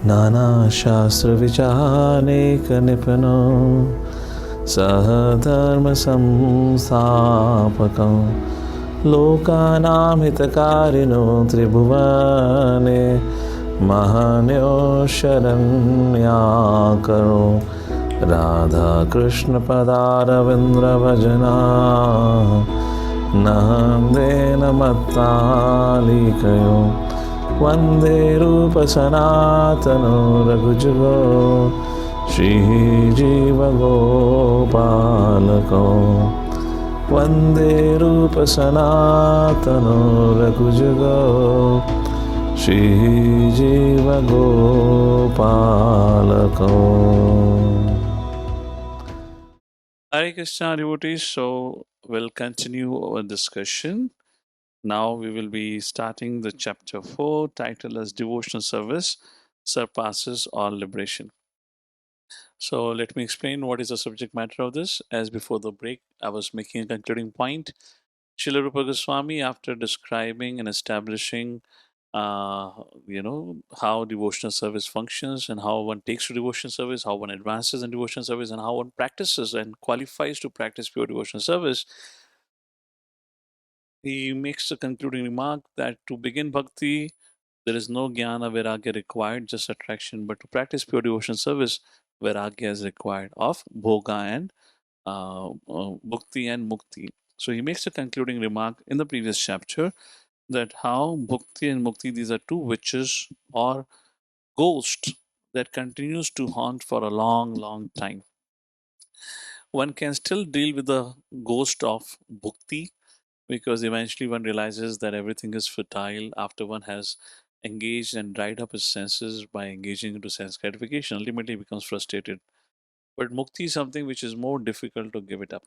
नानाशास्त्रविचारेकनिपुनो सह धर्मसंस्थापकं लोकानां हितकारिणो त्रिभुवने महन्यो शरण्याकरो राधाकृष्णपदारविन्द्रभजना नन्देन मत्तालिकयो वन्दे रूपसनातनो रघुजुगो श्रीजीवगोपालको वन्दे रूपसनातनो रघुजुगो श्रीजीवगोपालको. Hare Krishna devotees, so we'll continue our discussion. Now we will be starting the chapter 4 titled as Devotional Service Surpasses All Liberation. So let me explain what is the subject matter of this. As before the break, I was making a concluding point. Srila Rupa Goswami, after describing and establishing how devotional service functions and how one takes to devotional service, how one advances in devotional service, and how one practices and qualifies to practice pure devotional service, he makes the concluding remark that to begin bhakti, there is no jnana vairagya required, just attraction. But to practice pure devotional service, vairagya is required of bhoga and bhukti and mukti. So he makes the concluding remark in the previous chapter that how bhukti and mukti, these are two witches or ghosts that continues to haunt for a long, long time. One can still deal with the ghost of bhukti because eventually one realizes that everything is futile after one has engaged and dried up his senses by engaging into sense gratification. Ultimately becomes frustrated. But mukti is something which is more difficult to give it up.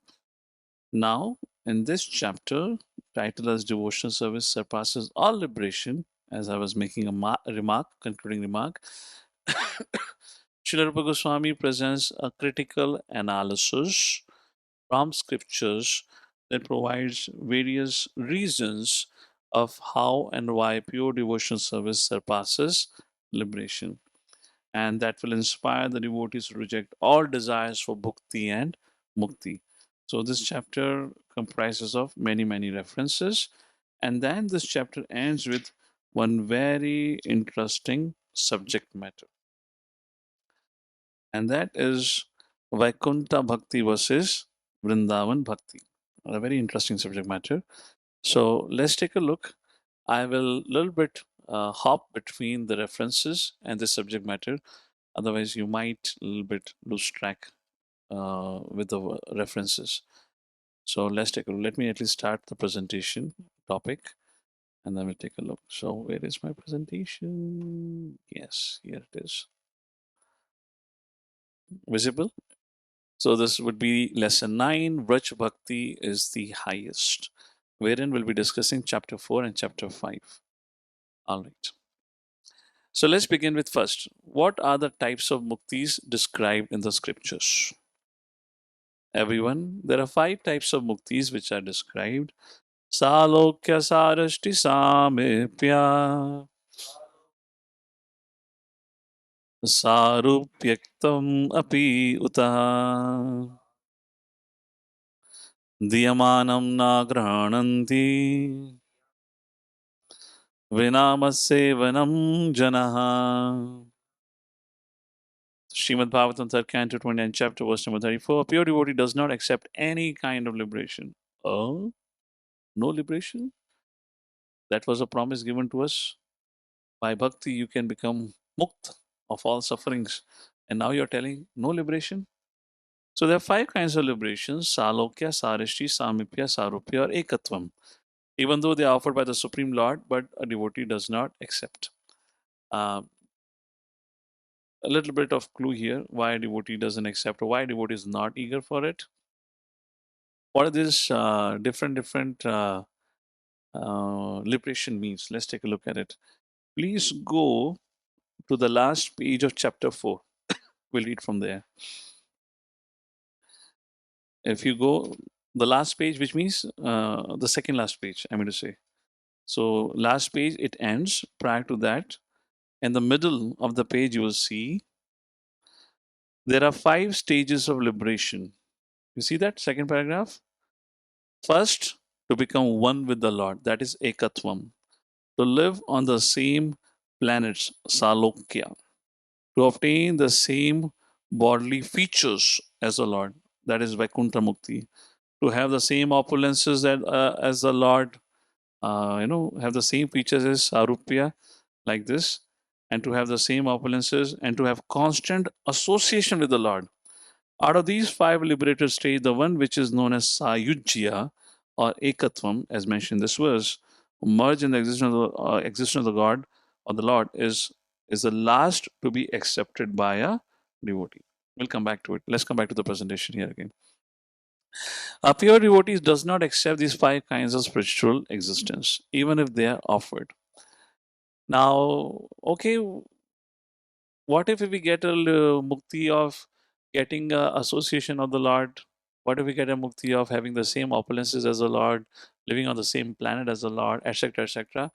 Now, in this chapter, titled as Devotional Service Surpasses All Liberation, as I was making a concluding remark, Srila Rupa Goswami presents a critical analysis from scriptures that provides various reasons of how and why pure devotional service surpasses liberation, and that will inspire the devotees to reject all desires for bhukti and mukti. So this chapter comprises of many, many references, and then this chapter ends with one very interesting subject matter, and that is Vaikuntha Bhakti versus Vrindavan Bhakti. A very interesting subject matter. So let's take a look. I will little bit hop between the references and the subject matter. Otherwise, you might a little bit lose track with the references. So let's take a look. Let me at least start the presentation topic and then we'll take a look. So where is my presentation? Yes, here it is. Visible? So this would be lesson 9. Vraj Bhakti is the highest, wherein we'll be discussing chapter 4 and chapter 5. All right. So let's begin with first. What are the types of muktis described in the scriptures? Everyone, there are 5 types of muktis which are described. Salokya sarashti samipya sarupyaktam api uta diyamanam nagrahananti vinamassevanam janaha. Srimad Bhagavatam, 3rd Canto, 29th chapter, verse number 34. A pure devotee does not accept any kind of liberation. Oh, no liberation? That was a promise given to us. By bhakti, you can become mukt of all sufferings. And now you're telling no liberation? So there are 5 kinds of liberations: Salokya, Sarishti, Samipya, Sarupya, or Ekatvam. Even though they are offered by the Supreme Lord, but a devotee does not accept. A little bit of clue here why a devotee doesn't accept or why a devotee is not eager for it. What are these different liberation means? Let's take a look at it. Please go to the last page of chapter 4. We'll read from there. If you go the last page, which means the second last page, I mean to say. So last page, it ends. Prior to that, In the middle of the page, you will see there are 5 stages of liberation. You see that second paragraph? First, to become one with the Lord, that is ekatvam. To live on the same planets, salokya. To obtain the same bodily features as the Lord, that is Vaikuntha Mukti. To have the same opulences as the Lord, have the same features as Sarupya, like this, and to have the same opulences and to have constant association with the Lord. Out of these 5 liberated states, the one which is known as Sayujya or Ekatvam, as mentioned in this verse, merge in the existence of the God or the Lord, is the last to be accepted by a devotee. We'll come back to it. Let's come back to the presentation here again. A pure devotee does not accept these 5 kinds of spiritual existence, even if they are offered. Now, okay, what if we get a mukti of getting association of the Lord? What if we get a mukti of having the same opulences as the Lord, living on the same planet as the Lord, etc., etc.?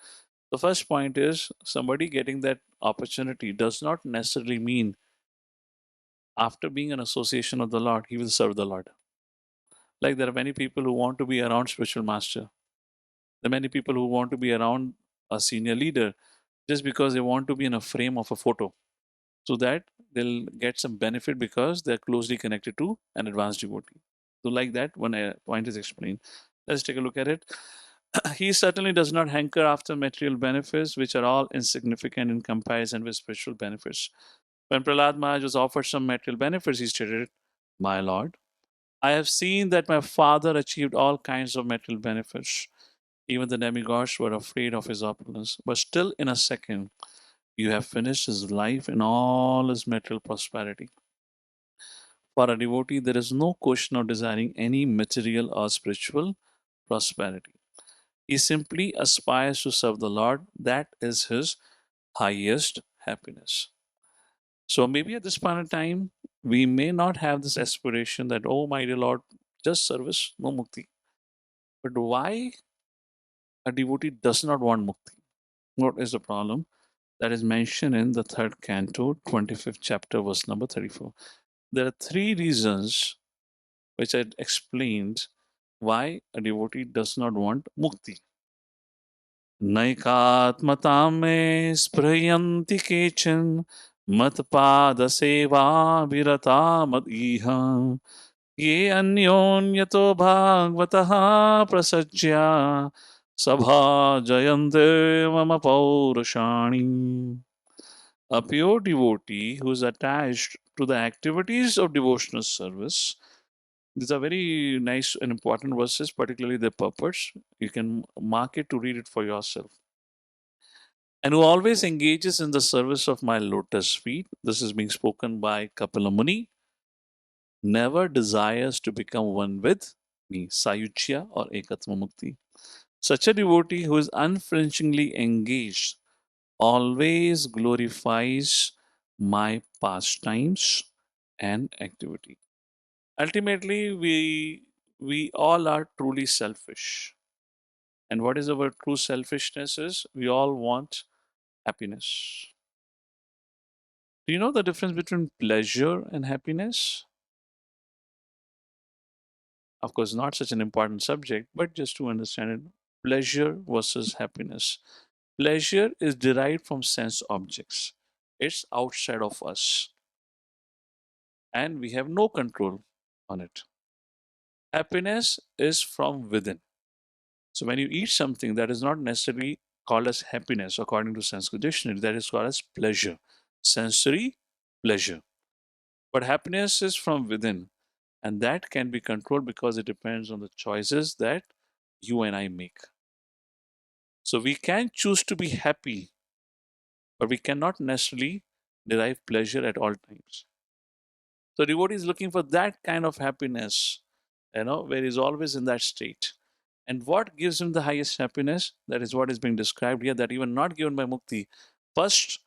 The first point is somebody getting that opportunity does not necessarily mean after being an association of the Lord, he will serve the Lord. Like there are many people who want to be around spiritual master. There are many people who want to be around a senior leader just because they want to be in a frame of a photo so that they'll get some benefit because they're closely connected to an advanced devotee. So, like that, one point is explained. Let's take a look at it. He certainly does not hanker after material benefits, which are all insignificant in comparison with spiritual benefits. When Prahlad Maharaj was offered some material benefits, he stated, "My Lord, I have seen that my father achieved all kinds of material benefits. Even the demigods were afraid of his opulence. But still, in a second, you have finished his life in all his material prosperity. For a devotee, there is no question of desiring any material or spiritual prosperity. He simply aspires to serve the Lord. That is his highest happiness." So maybe at this point in time, we may not have this aspiration that, oh, my dear Lord, just service, no mukti. But why a devotee does not want mukti? What is the problem? That is mentioned in the third canto, 25th chapter, verse number 34. There are 3 reasons which I explained why a devotee does not want mukti. नैकात्मतां मे स्पृहयन्ति केचन मत्पादसेवा विरता मदीह ये अन्योन्यतो भागवतः प्रसज्या सभा जयन्ते मम पौरुषाणि. A pure devotee who is attached to the activities of devotional service. These are very nice and important verses, particularly the purpose. You can mark it to read it for yourself. And who always engages in the service of my lotus feet. This is being spoken by Kapila Muni. Never desires to become one with me, Sayuchya or Ekatma Mukti. Such a devotee who is unflinchingly engaged always glorifies my pastimes and activity. Ultimately, we all are truly selfish. And what is our true selfishness is we all want happiness. Do you know the difference between pleasure and happiness? Of course, not such an important subject, but just to understand it, pleasure versus happiness. Pleasure is derived from sense objects. It's outside of us and we have no control on it. Happiness is from within. So when you eat something that is not necessarily called as happiness according to Sanskrit dictionary, that is called as pleasure, sensory pleasure. But happiness is from within, and that can be controlled because it depends on the choices that you and I make. So we can choose to be happy, but we cannot necessarily derive pleasure at all times. So devotee is looking for that kind of happiness, where he's always in that state. And what gives him the highest happiness? That is what is being described here, that even not given by mukti. First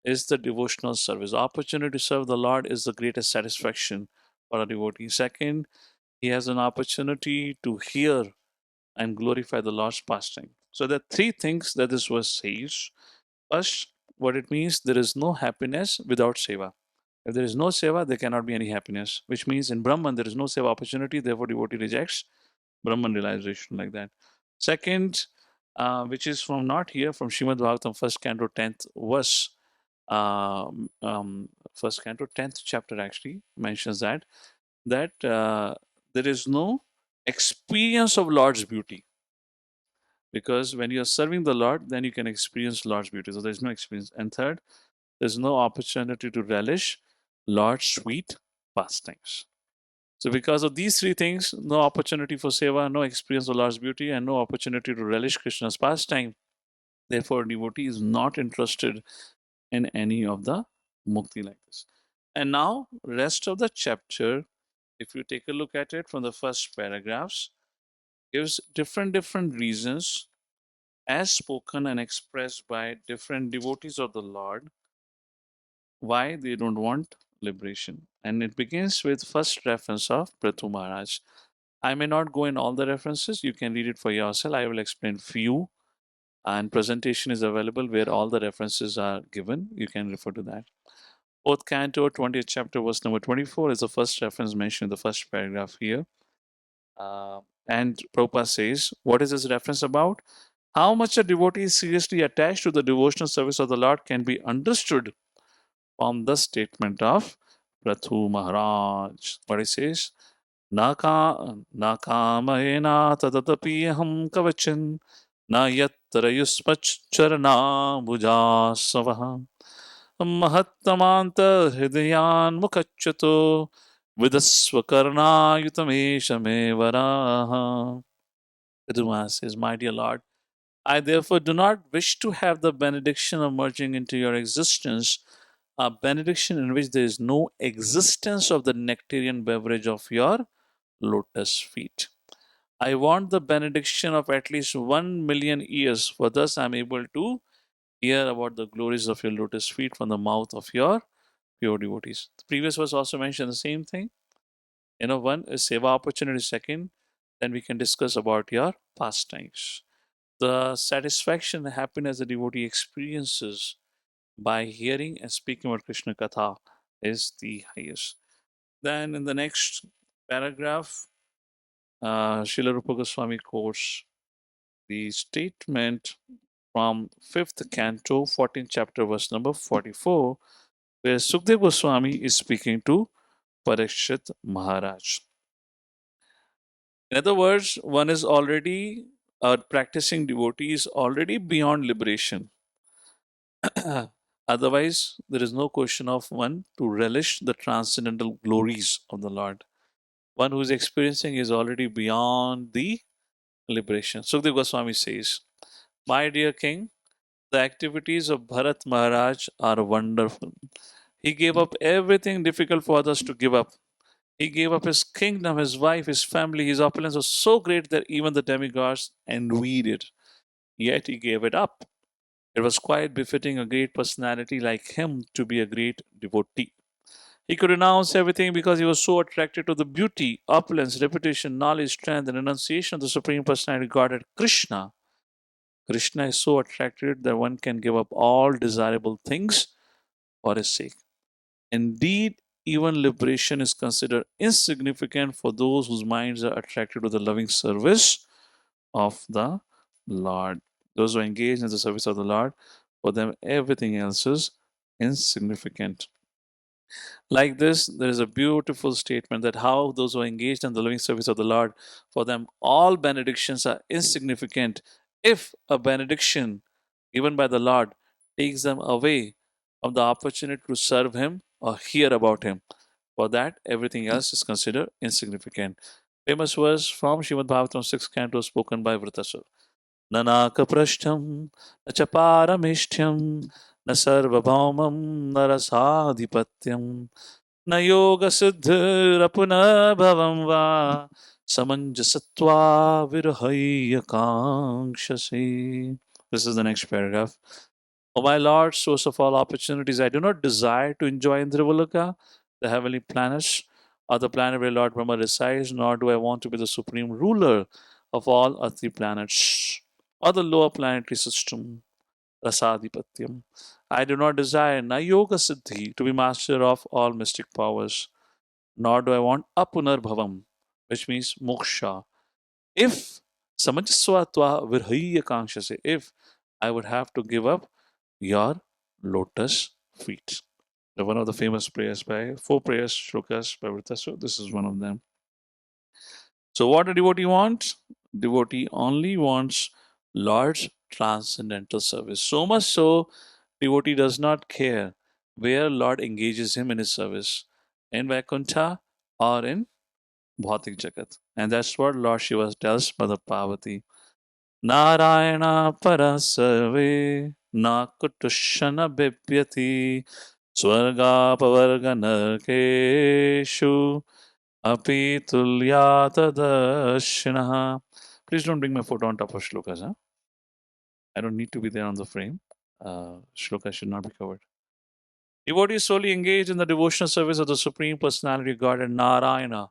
is the devotional service. Opportunity to serve the Lord is the greatest satisfaction for a devotee. Second, he has an opportunity to hear and glorify the Lord's pastime. So there are 3 things that this verse says. First, what it means, there is no happiness without seva. If there is no seva, there cannot be any happiness, which means in Brahman, there is no seva opportunity, therefore, devotee rejects Brahman realization like that. Second, which is from not here, from Srimad Bhagavatam, first canto, 10th verse, um, um, first canto, 10th chapter actually mentions that there is no experience of Lord's beauty. Because when you are serving the Lord, then you can experience Lord's beauty. So there's no experience. And third, there's no opportunity to relish Lord's sweet pastimes. So because of these three things, no opportunity for seva, no experience of Lord's beauty, and no opportunity to relish Krishna's pastime. Therefore, a devotee is not interested in any of the mukti like this. And now, rest of the chapter, if you take a look at it from the first paragraphs, gives different reasons as spoken and expressed by different devotees of the Lord why they don't want liberation. And it begins with first reference of Prithu Maharaj. I may not go in all the references, you can read it for yourself. I will explain few, and presentation is available where all the references are given. You can refer to that. Fourth canto, 20th chapter, verse number 24 is the first reference mentioned in the first paragraph here. And Prabhupada says, what is this reference about? How much a devotee is seriously attached to the devotional service of the Lord can be understood from the statement of Prathu Maharaj. What he says, Nakamahena tadatapiyaham kavachan na yattarayuspacharana bujasavaha mahattamanta hridayan mukhachato vidasvakarnayutamesha varaha. Viduma says, my dear Lord, I therefore do not wish to have the benediction of merging into your existence, a benediction in which there is no existence of the nectarian beverage of your lotus feet. I want the benediction of at least 1 million years, for thus I am able to hear about the glories of your lotus feet from the mouth of your pure devotees. The previous verse also mentioned the same thing. One is seva opportunity, second, then we can discuss about your pastimes. The satisfaction and happiness the devotee experiences by hearing and speaking about Krishna Katha is the highest. Then in the next paragraph, Srila Rupa Goswami quotes the statement from 5th canto, 14th chapter, verse number 44, where Sukdev Goswami is speaking to Parikshit Maharaj. In other words, one is already a practicing devotee is already beyond liberation. Otherwise, there is no question of one to relish the transcendental glories of the Lord. One who is experiencing is already beyond the liberation. Sukdev Goswami says, my dear king, the activities of Bharat Maharaj are wonderful. He gave up everything difficult for others to give up. He gave up his kingdom, his wife, his family. His opulence was so great that even the demigods envied it. Yet he gave it up. It was quite befitting a great personality like him to be a great devotee. He could renounce everything because he was so attracted to the beauty, opulence, reputation, knowledge, strength, and renunciation of the Supreme Personality Godhead, Krishna. Krishna is so attracted that one can give up all desirable things for his sake. Indeed, even liberation is considered insignificant for those whose minds are attracted to the loving service of the Lord. Those who engage in the service of the Lord, for them everything else is insignificant. Like this, there is a beautiful statement that how those who are engaged in the living service of the Lord, for them all benedictions are insignificant if a benediction given by the Lord takes them away from the opportunity to serve Him or hear about Him. For that, everything else is considered insignificant. Famous verse from Srimad Bhagavatam 6th canto spoken by Vritasur. Nanakapristham nachaparamishtyam न सर्वभौमं न रसाधिपत्यं न योगसिद्धिरपुनर्भवं वा समञ्जसत्वा विरहय्यकाङ्क्षसे. This is the next paragraph. O my Lord, source of all opportunities, I do not desire to enjoy Indravaloka, the heavenly planets, or the planet where Lord Brahma resides, nor do I want to be the supreme ruler of all earthly planets or the lower planetary system. Rasadipatyam. I do not desire na yoga siddhi to be master of all mystic powers, nor do I want apunarbhavam, which means moksha. If samajasvatva virhaya kankshase, if I would have to give up your lotus feet. One of the famous prayers by four prayers, shlokas by Vrita. So this is one of them. So what a devotee wants? Devotee only wants Lord's transcendental service. So much so, devotee does not care where Lord engages him in his service, in Vaikuntha or in Bhautik Jagat. And that's what Lord Shiva tells Mother Parvati. Narayana parasarve na kutushana bipyati swarga pavarga narkeshu api tulyata darshinaha. Please don't bring my photo on top of shlokas. Huh? I don't need to be there on the frame. Shloka should not be covered. Devotees solely engaged in the devotional service of the Supreme Personality of God and Narayana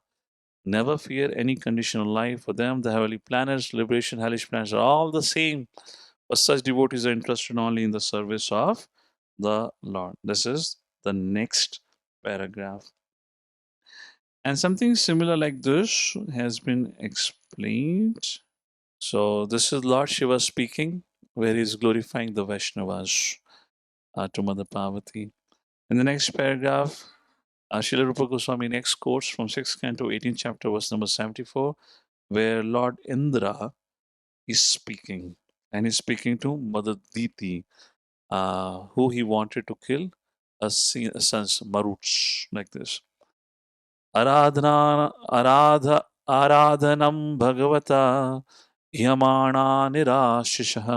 never fear any conditional life. For them, the heavenly planets, liberation, hellish planets are all the same. But such devotees are interested only in the service of the Lord. This is the next paragraph. And something similar like this has been explained. So, this is Lord Shiva speaking, where he is glorifying the Vaishnavas to Mother Parvati. In the next paragraph, Srila Rupa Goswami next quotes from 6th canto, 18th chapter, verse number 74, where Lord Indra is speaking. And he's speaking to Mother Diti, who he wanted to kill, a son's Maruts, like this. आराधनम भगवता ह्यमाणा निराशिषः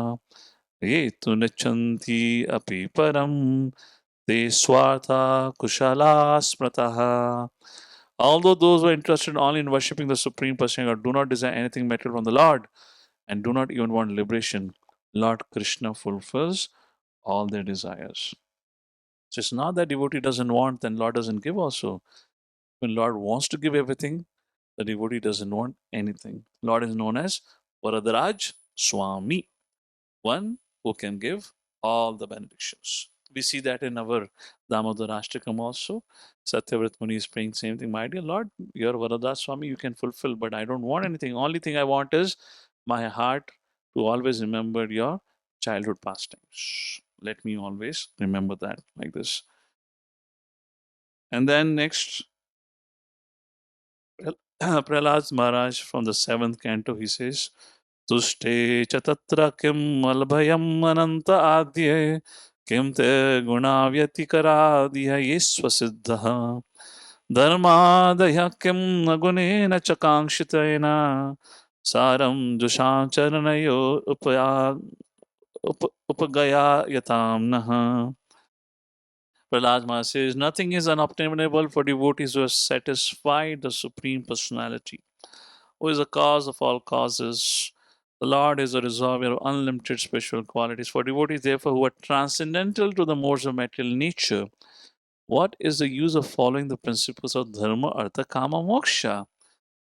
ये तु निच्छन्ति अपि परम ते स्वार्था कुशला स्मृतः. Although those who are interested only in worshipping the Supreme Person God do not desire anything material from the Lord and do not even want liberation, Lord Krishna fulfills all their desires. So it's not that devotee doesn't want, then Lord doesn't give also. When Lord wants to give everything, the devotee doesn't want anything. Lord is known as Varadaraj Swami, one who can give all the benedictions. We see that in our Damodarashtakam also. Satyavrat Muni is praying same thing. My dear Lord, you're Varadaraj Swami, you can fulfill, but I don't want anything. Only thing I want is my heart to always remember your childhood pastimes. Let me always remember that like this. And then next, Prahlad Maharaj from the seventh canto, he says, Tushte च तत्र किम् अलभयम् अनन्त आद्ये किं ते गुणाव्यतिकरादिह ये स्वसिद्धः धर्मादयः किं न गुणेन च काङ्क्षितेन सारं जुषाचरणयो उपगया यतां नः. Prahlad Maharaj says, nothing is unobtainable for devotees who have satisfied the Supreme Personality, who is the cause of all causes. The Lord is a reservoir of unlimited spiritual qualities. For devotees, therefore, who are transcendental to the modes of material nature, what is the use of following the principles of dharma, artha, kama, moksha,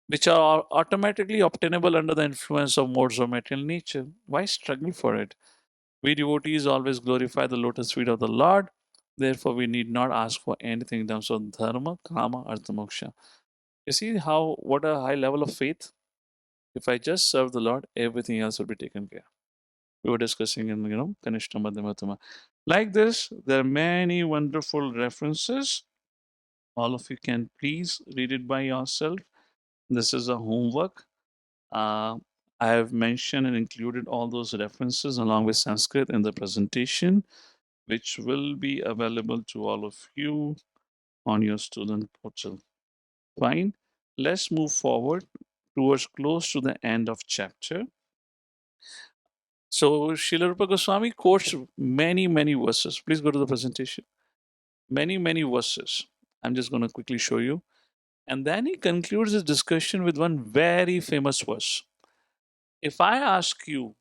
which are automatically obtainable under the influence of modes of material nature? Why struggle for it? We devotees always glorify the lotus feet of the Lord. Therefore, we need not ask for anything in terms of dharma, kama, artha, moksha. You see how what a high level of faith? If I just serve the Lord, everything else will be taken care. We were discussing in Kanishta Madhyamatama. Like this, there are many wonderful references. All of you can please read it by yourself. This is a homework. Uh, I have mentioned and included all those references along with Sanskrit in the presentation, which will be available to all of you on your student portal. Fine. Let's move forward towards close to the end of chapter. So Srila Rupa Goswami quotes many, many verses. Please go to the presentation. Many, many verses. I'm just going to quickly show you. And then he concludes his discussion with one very famous verse. If I ask you,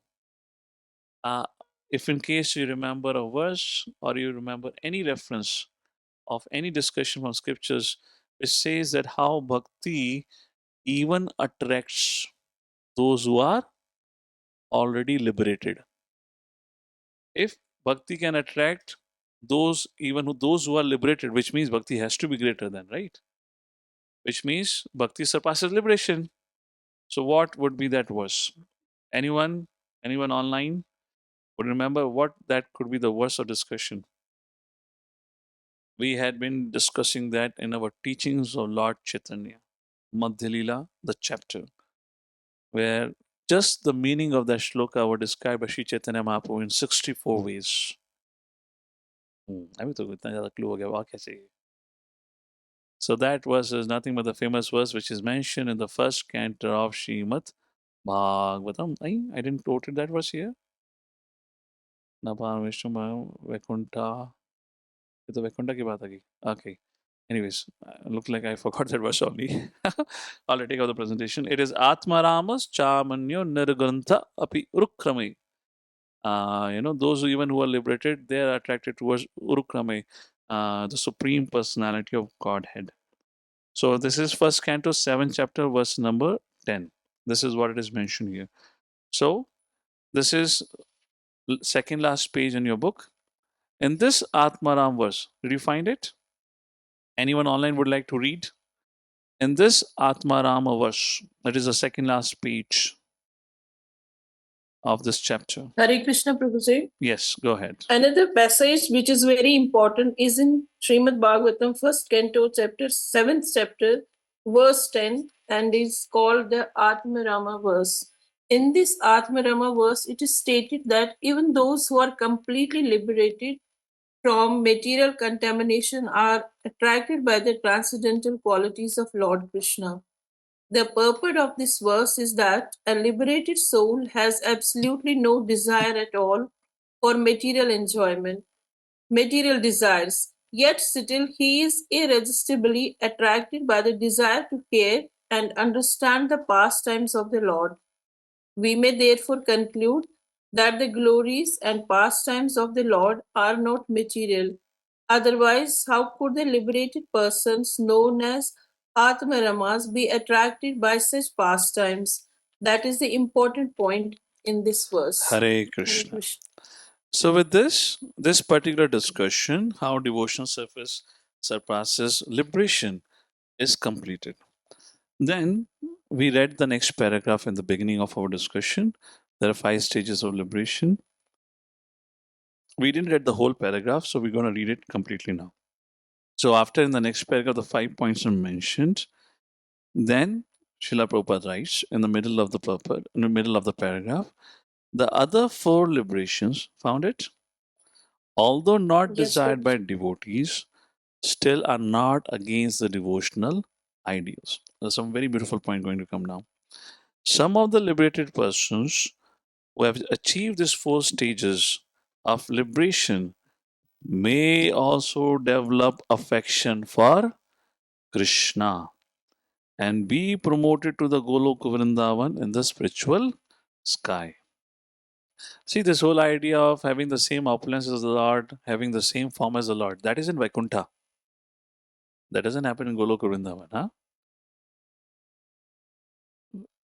uh, if in case you remember a verse or you remember any reference of any discussion from scriptures, which says that how bhakti even attracts those who are already liberated. If Bhakti can attract those who are liberated, which means bhakti has to be greater than, right? Which means bhakti surpasses liberation. So what would be that verse? Anyone? Anyone online would remember what that could be the verse of discussion? We had been discussing that in our teachings of Lord Chaitanya, Madhya Lila, the chapter, where just the meaning of that shloka were described by Sri Chaitanya Mahaprabhu in 64 ways. अभी तो इतना ज़्यादा clue हो गया, और क्या चाहिए? So that verse is nothing but the famous verse which is mentioned in the first canto of Srimad Bhagavatam. I didn't quote that verse here. Napam Vishnu Vaikuntha. ये तो वैकुंठा की बात आ गई. Okay. Anyways, look like I forgot that verse only. I'll take out the presentation. It is Atmaramas Chamanyo Nirgrantha Api Urukrame. Those who are liberated, they are attracted towards Urukrame, the supreme personality of Godhead. So this is first canto, 7th chapter, verse number 10. This is what it is mentioned here. So this is second last page in your book. In this Atmaram verse, did you find it? Anyone online would like to read? In this Atmarama verse, that is the second last page of this chapter. Hare Krishna Prabhuji. Yes, go ahead. Another passage which is very important is in Srimad Bhagavatam, first canto, chapter 7th chapter, verse 10, and is called the Atmarama verse. In this Atmarama verse, it is stated that even those who are completely liberated from material contamination are attracted by the transcendental qualities of Lord Krishna. The purport of this verse is that a liberated soul has absolutely no desire at all for material enjoyment, material desires, yet still he is irresistibly attracted by the desire to care and understand the pastimes of the Lord. We may therefore conclude that the glories and pastimes of the Lord are not material. Otherwise, how could the liberated persons known as Atmaramas be attracted by such pastimes? That is the important point in this verse. Hare Krishna. So with this particular discussion, how devotional service surpasses liberation, is completed. Then we read the next paragraph in the beginning of our discussion. There are 5 stages of liberation. We didn't read the whole paragraph, so we're going to read it completely now. So after in the next paragraph, the 5 points are mentioned. Then Srila Prabhupada writes in the middle of the paragraph, the other 4 liberations, found it? Although not desired by devotees, still are not against the devotional ideals. There's some very beautiful point going to come now. Some of the liberated persons who have achieved these 4 stages of liberation may also develop affection for Krishna and be promoted to the Golok Vrindavan in the spiritual sky. See, this whole idea of having the same opulence as the Lord, having the same form as the Lord, that is in Vaikuntha. That doesn't happen in Golok Vrindavan.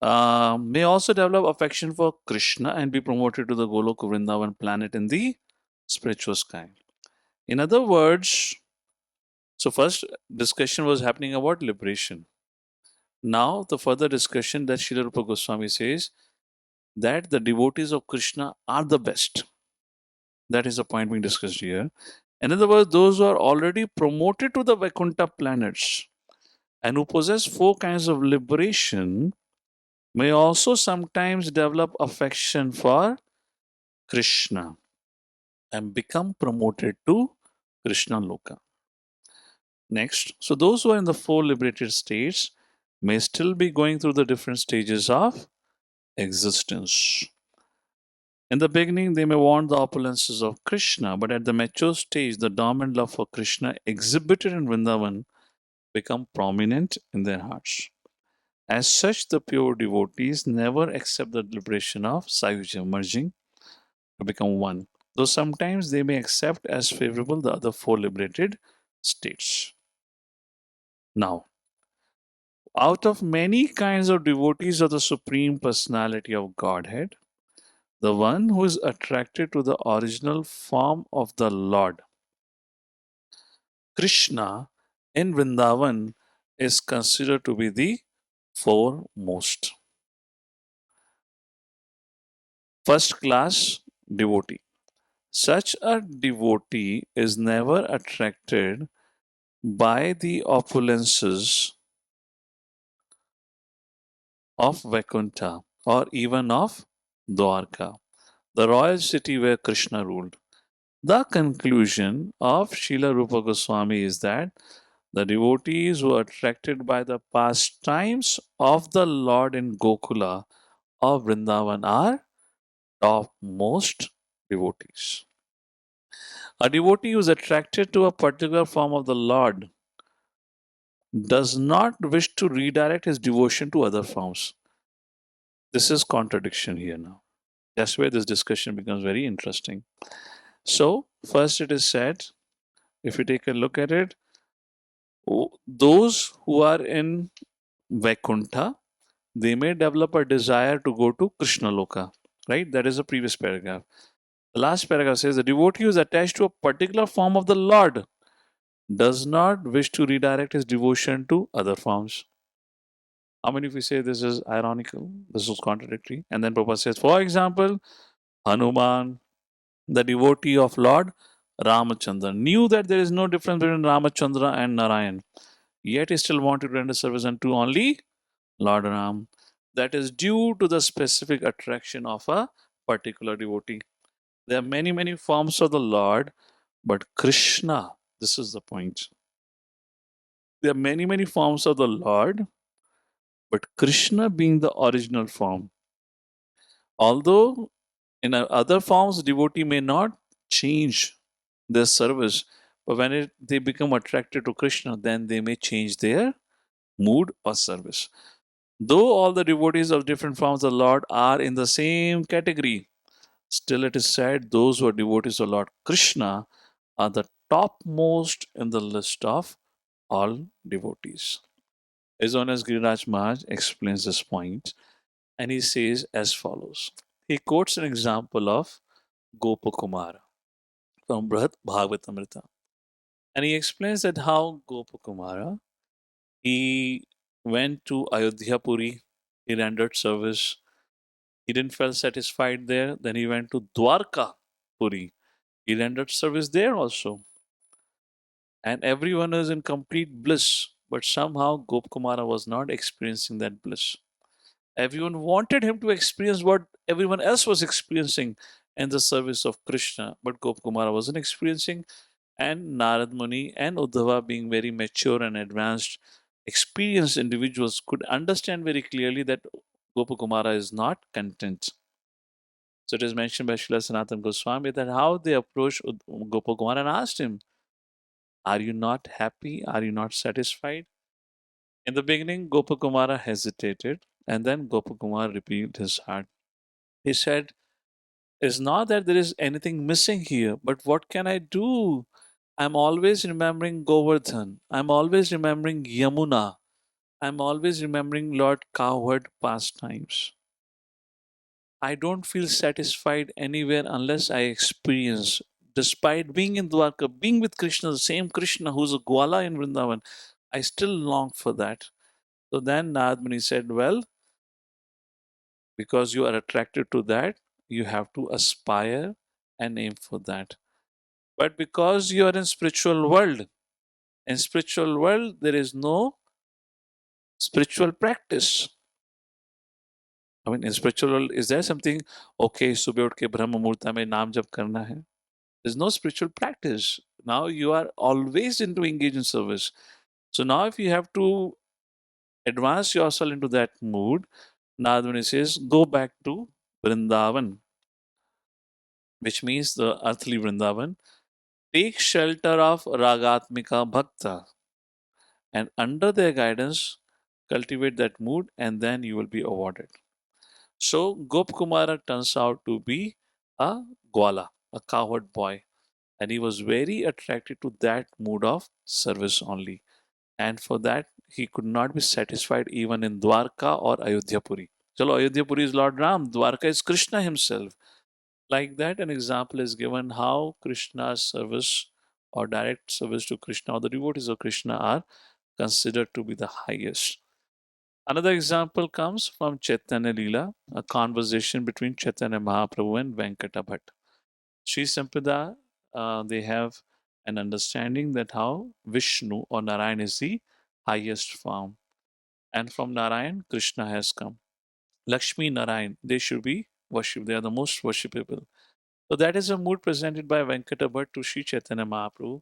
May also develop affection for Krishna and be promoted to the Golok Vrindavan planet in the spiritual sky. In other words, so first discussion was happening about liberation. Now the further discussion that Srila Rupa Goswami says that the devotees of Krishna are the best. That is the point being discussed here. In other words, those who are already promoted to the Vaikuntha planets and who possess 4 kinds of liberation may also sometimes develop affection for Krishna and become promoted to Krishna Loka. Next, so those who are in the 4 liberated states may still be going through the different stages of existence. In the beginning, they may want the opulences of Krishna, but at the mature stage, the dormant love for Krishna exhibited in Vrindavan become prominent in their hearts. As such, the pure devotees never accept the liberation of Sayuja, merging to become one, though sometimes they may accept as favorable the other 4 liberated states. Now, out of many kinds of devotees of the Supreme Personality of Godhead, The one who is attracted to the original form of the Lord Krishna in Vrindavan is considered to be the foremost. First class devotee. Such a devotee is never attracted by the opulences of Vaikuntha or even of Dwarka, the royal city where Krishna ruled. The conclusion of Srila Rupa Goswami is that the devotees who are attracted by the pastimes of the Lord in Gokula or Vrindavan are topmost devotees. A devotee who is attracted to a particular form of the Lord does not wish to redirect his devotion to other forms. This is contradiction here now. That's where this discussion becomes very interesting. So, first it is said, if you take a look at it, those who are in Vaikuntha, they may develop a desire to go to Krishna Loka. Right? That is the previous paragraph. The last paragraph says the devotee who is attached to a particular form of the Lord does not wish to redirect his devotion to other forms. How many of you say this is ironical? This is contradictory. And then Prabhupada says, for example, Hanuman, the devotee of Lord Ramachandra, knew that there is no difference between Ramachandra and Narayan, yet he still wanted to render service unto only Lord Ram. That is due to the specific attraction of a particular devotee. There are many, many forms of the Lord, but Krishna, this is the point. There are many, many forms of the Lord, but Krishna being the original form. Although in other forms, devotee may not change their service, but when they become attracted to Krishna, then they may change their mood or service. Though all the devotees of different forms of the Lord are in the same category, still it is said those who are devotees of Lord Krishna are the topmost in the list of all devotees. His Honor's Giriraj Maharaj explains this point and he says as follows. He quotes an example of Gopakumara from Vraj Bhakti, and he explains that how Gopakumara he went to Ayodhya Puri, he rendered service. He didn't feel satisfied there. Then he went to Dwarka Puri. He rendered service there also. And everyone is in complete bliss. But somehow Gopkumara was not experiencing that bliss. Everyone wanted him to experience what everyone else was experiencing in the service of Krishna. But Gopkumara wasn't experiencing. And Narad Muni and Uddhava, being very mature and advanced, experienced individuals, could understand very clearly that Gopakumara is not content. So it is mentioned by Srila Sanatana Goswami that how they approached Gopakumara and asked him, are you not happy? Are you not satisfied? In the beginning, Gopakumara hesitated and then Gopakumara revealed his heart. He said, it's not that there is anything missing here, but what can I do? I'm always remembering Govardhan. I'm always remembering Yamuna. I'm always remembering Lord Cowherd pastimes. I don't feel satisfied anywhere unless I experience, despite being in Dwarka, being with Krishna, the same Krishna who's a Gwala in Vrindavan, I still long for that. So then Narad Muni said, well, because you are attracted to that, you have to aspire and aim for that. But because you are in spiritual world, there is no spiritual practice. I mean, in spiritual world, is there something, okay, सुबह उठ के ब्रह्म मुहूर्त में नाम जप करना है? There's no spiritual practice. Now you are always into engage in service. So now if you have to advance yourself into that mood, Nadvani says, go back to Vrindavan, which means the earthly Vrindavan. Take shelter of Ragatmika Bhakta and under their guidance, cultivate that mood and then you will be awarded. So Gopkumara turns out to be a Gwala, a cowherd boy, and he was very attracted to that mood of service only. And for that, he could not be satisfied even in Dwarka or Ayodhya Puri. Chalo, Ayodhyapuri is Lord Ram, Dwarka is Krishna himself. Like that, an example is given how Krishna's service or direct service to Krishna or the devotees of Krishna are considered to be the highest. Another example comes from Chaitanya Leela, a conversation between Chaitanya Mahaprabhu and Venkata Bhatt. Sri Sampada, they have an understanding that how Vishnu or Narayan is the highest form. And from Narayan, Krishna has come. Lakshmi, Narayan, they should be worshipped. They are the most worshipable. So that is a mood presented by Venkata Bhatt to Sri Chaitanya Mahaprabhu.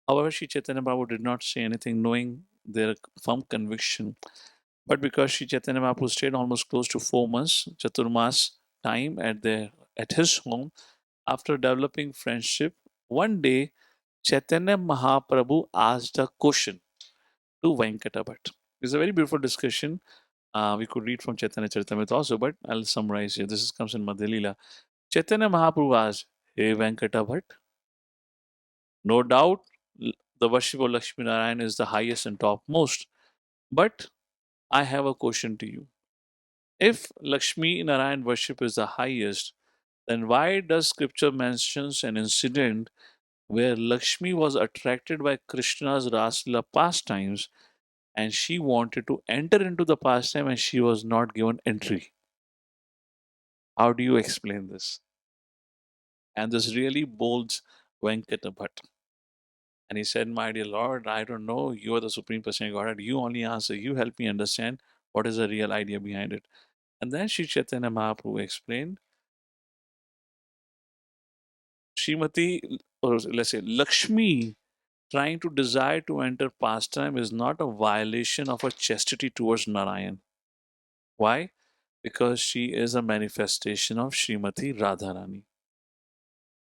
However, Sri Chaitanya Mahaprabhu did not say anything, knowing their firm conviction. But because Sri Chaitanya Mahaprabhu stayed almost close to 4 months, Chaturmas time at his home, after developing friendship, one day Chaitanya Mahaprabhu asked a question to Venkata Bhatt. It's a very beautiful discussion. We could read from Chaitanya Charitamrita also, but I'll summarize here. Comes in Madhya Leela. Chaitanya Mahaprabhu asked, Hey Venkata Bhatt, no doubt the worship of Lakshmi Narayan is the highest and topmost. But I have a question to you. If Lakshmi Narayan worship is the highest, then why does scripture mentions an incident where Lakshmi was attracted by Krishna's Raslila pastimes and she wanted to enter into the pastime and she was not given entry? How do you explain this? And this really bolds Venkata Bhatt. And he said, My dear Lord, I don't know. You are the Supreme Personality of Godhead. You only answer. You help me understand what is the real idea behind it. And then Sri Chaitanya Mahaprabhu explained, Srimati, or let's say Lakshmi, trying to desire to enter pastime is not a violation of her chastity towards Narayan. Why? Because she is a manifestation of Srimati Radharani.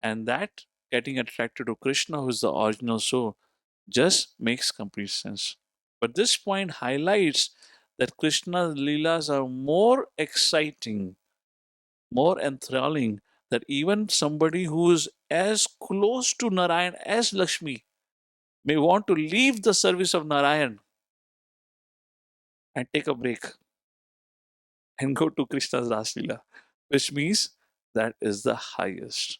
And that getting attracted to Krishna, who is the original soul, just makes complete sense. But this point highlights that Krishna's Leelas are more exciting, more enthralling, that even somebody who is as close to Narayan as Lakshmi may want to leave the service of Narayan and take a break and go to Krishna's Raslila, which means that is the highest.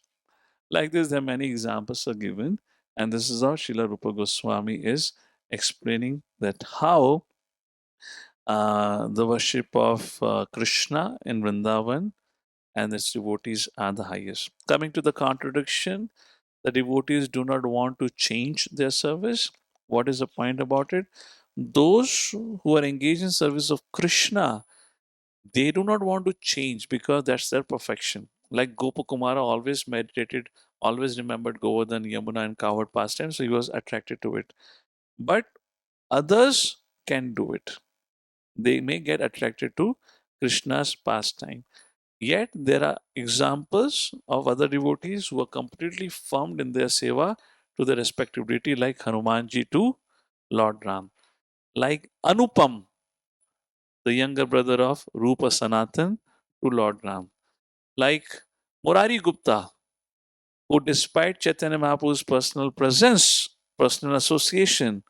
Like this, there are many examples are given, and this is how Srila Rupa Goswami is explaining that how the worship of Krishna in Vrindavan and its devotees are the highest. Coming to the contradiction, the devotees do not want to change their service. What is the point about it? Those who are engaged in service of Krishna, they do not want to change because that's their perfection. Like Gopakumara always meditated, always remembered Govardhan, Yamuna, and cowherd pastime, so he was attracted to it. But others can do it. They may get attracted to Krishna's pastime. Yet there are examples of other devotees who are completely firmed in their seva to their respective deity, like Hanumanji to Lord Ram, like Anupam, the younger brother of Rupa Sanatan to Lord Ram, like Murari Gupta, who despite Chaitanya Mahaprabhu's personal presence, personal association,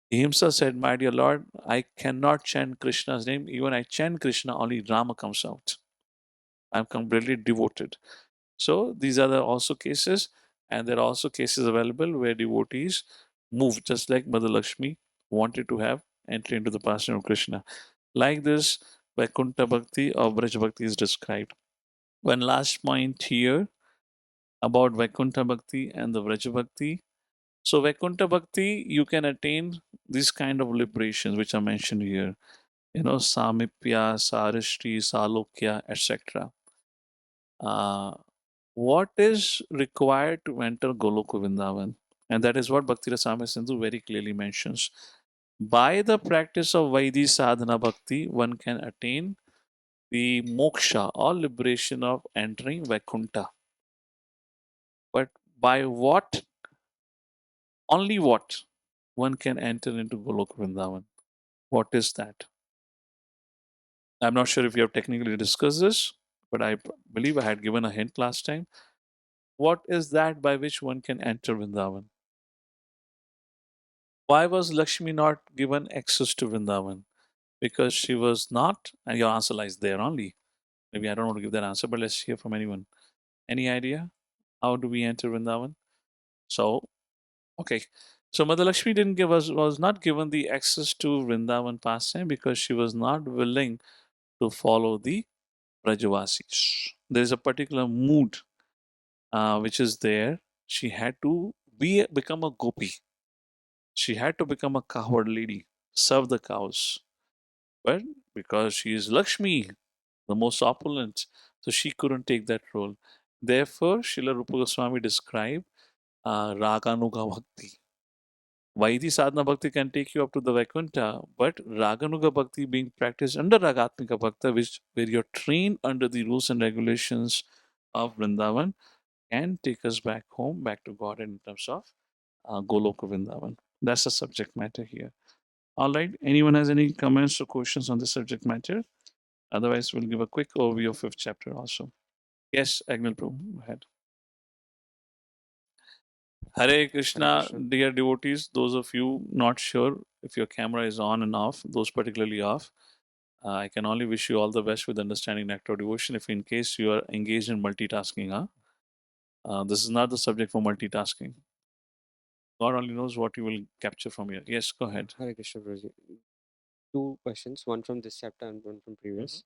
he himself said, My dear Lord, I cannot chant Krishna's name. Even I chant Krishna, only Rama comes out. I'm completely devoted. So these are the also cases, and there are also cases available where devotees move, just like Mother Lakshmi wanted to have entry into the pastime of Krishna. Like this, Vaikuntha Bhakti or Vraj Bhakti is described. One last point here about Vaikuntha Bhakti and the Vraj Bhakti. So Vaikuntha Bhakti, you can attain these kind of liberations which are mentioned here. Samipya, Sarishti, Salokya, etc. What is required to enter Goloka Vrindavan? And that is what Bhakti Rasamrita Sindhu very clearly mentions. By the practice of Vaidhi Sadhana Bhakti, one can attain the moksha or liberation of entering Vaikuntha. But by what, only what, one can enter into Goloka Vrindavan? What is that? I'm not sure if you have technically discussed this, but I believe I had given a hint last time. What is that by which one can enter Vrindavan? Why was Lakshmi not given access to Vrindavan? Because she was not, and your answer lies there only. Maybe I don't want to give that answer, but let's hear from anyone. Any idea? How do we enter Vrindavan? So, okay. So Mother Lakshmi didn't give us was not given the access to Vrindavan pastime because she was not willing to follow the Brajavasis. There is a particular mood which is there. She had to become a gopi. She had to become a cowherd lady, serve the cows. But because she is Lakshmi, the most opulent, so she couldn't take that role. Therefore, Srila Rupa Goswami described Raganuga Bhakti. Vaidhi Sadhana Bhakti can take you up to the Vaikuntha, but Raganuga Bhakti being practiced under Ragatmika Bhakti, which where you're trained under the rules and regulations of Vrindavan, can take us back home, back to God in terms of Goloka Vrindavan. That's the subject matter here. All right. Anyone has any comments or questions on the subject matter? Otherwise, we'll give a quick overview of fifth chapter also. Yes, Agnil Prabhu, go ahead. Hare Hare Krishna, Krishna. dear devotees, those of you not sure if your camera is on and off, those particularly off, I can only wish you all the best with understanding nectar devotion. If in case you are engaged in multitasking, this is not the subject for multitasking. God only knows what you will capture from here. Yes, go ahead. Hare Krishna, Prabhuji. Two questions, one from this chapter and one from previous.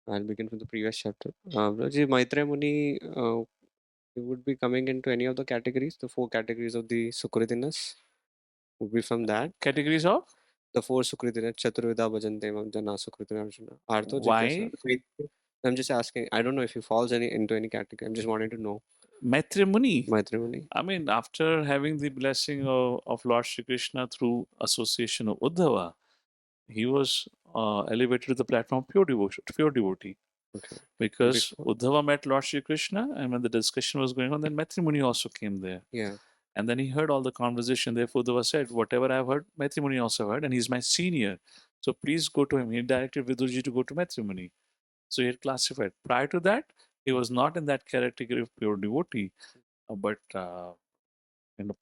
I'll begin from the previous chapter. Prabhuji, Maitreya Muni would be coming into any of the categories, the four categories of the Sukritinas would be from that. Categories of? The four Sukritinas, Chaturvida Bhajante Mam Jana Sukritina Arjuna. Artho Why? Jigyasa. I'm just asking, I don't know if he falls into any category. I'm just wanting to know. Maitreya Muni. Maitreya Muni. I mean, after having the blessing of Lord Shri Krishna through association of Uddhava, he was elevated to the platform of pure devotion, pure devotee. Okay. Because Before. Uddhava met Lord Shri Krishna, and when the discussion was going on, then Maitri Muni also came there. Yeah. And then he heard all the conversation. Therefore, Uddhava said, whatever I've heard, Maitri Muni also heard, and he's my senior. So please go to him. He directed Vidurji to go to Maitri Muni. So he had classified. Prior to that, he was not in that category of pure devotee, but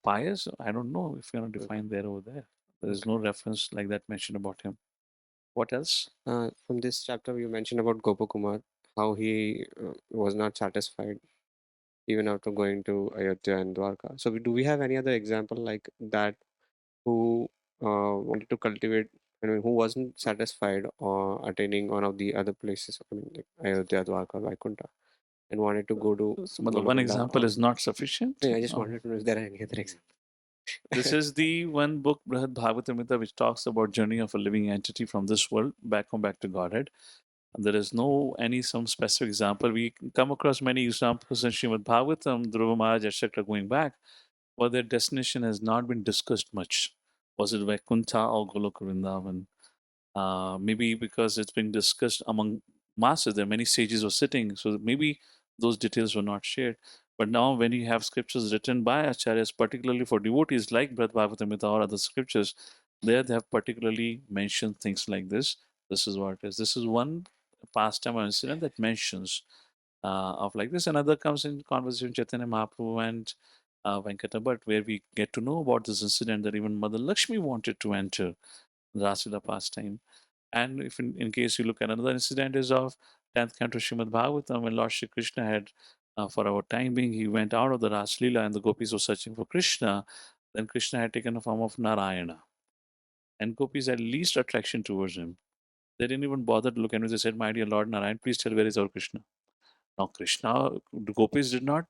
pious. I don't know if you're going to define there over there. There is no reference like that mentioned about him. What else? From this chapter, you mentioned about Gopakumar, how he was not satisfied even after going to Ayodhya and Dwarka. So, do we have any other example like that who wanted to cultivate, I mean, who wasn't satisfied attaining one of the other places, I mean, like Ayodhya, Dwarka, Vaikuntha, and wanted to go to So, one Golokanda? example is not sufficient. Yeah, I just wanted to know if there are any other examples. This is the one book, Brihad Bhagavatamrita, which talks about journey of a living entity from this world back home, back to Godhead. And there is no any some specific example. We come across many examples in Srimad Bhagavatam, Dhruva Maharaj, etc., going back, but their destination has not been discussed much. Was it Vaikuntha or Goloka Vrindavan? Maybe because it's been discussed among masses, there are many sages were sitting, so maybe those details were not shared. But now, when you have scriptures written by acharyas, particularly for devotees like Brihad Bhagavatamrita or other scriptures, there they have particularly mentioned things like this. This is what it is. This is one pastime or incident that mentions of like this. Another comes in conversation Chaitanya Mahaprabhu and Venkata Bhatt, where we get to know about this incident that even Mother Lakshmi wanted to enter the Rasila pastime. And if in case you look at another incident is of 10th canto Srimad Bhagavatam, when Lord Shri Krishna had, for our time being, he went out of the Raslila and the gopis were searching for Krishna. Then Krishna had taken a form of Narayana. And gopis had least attraction towards him. They didn't even bother to look at him. They said, my dear Lord Narayan, please tell where is our Krishna. Now Krishna, the gopis did not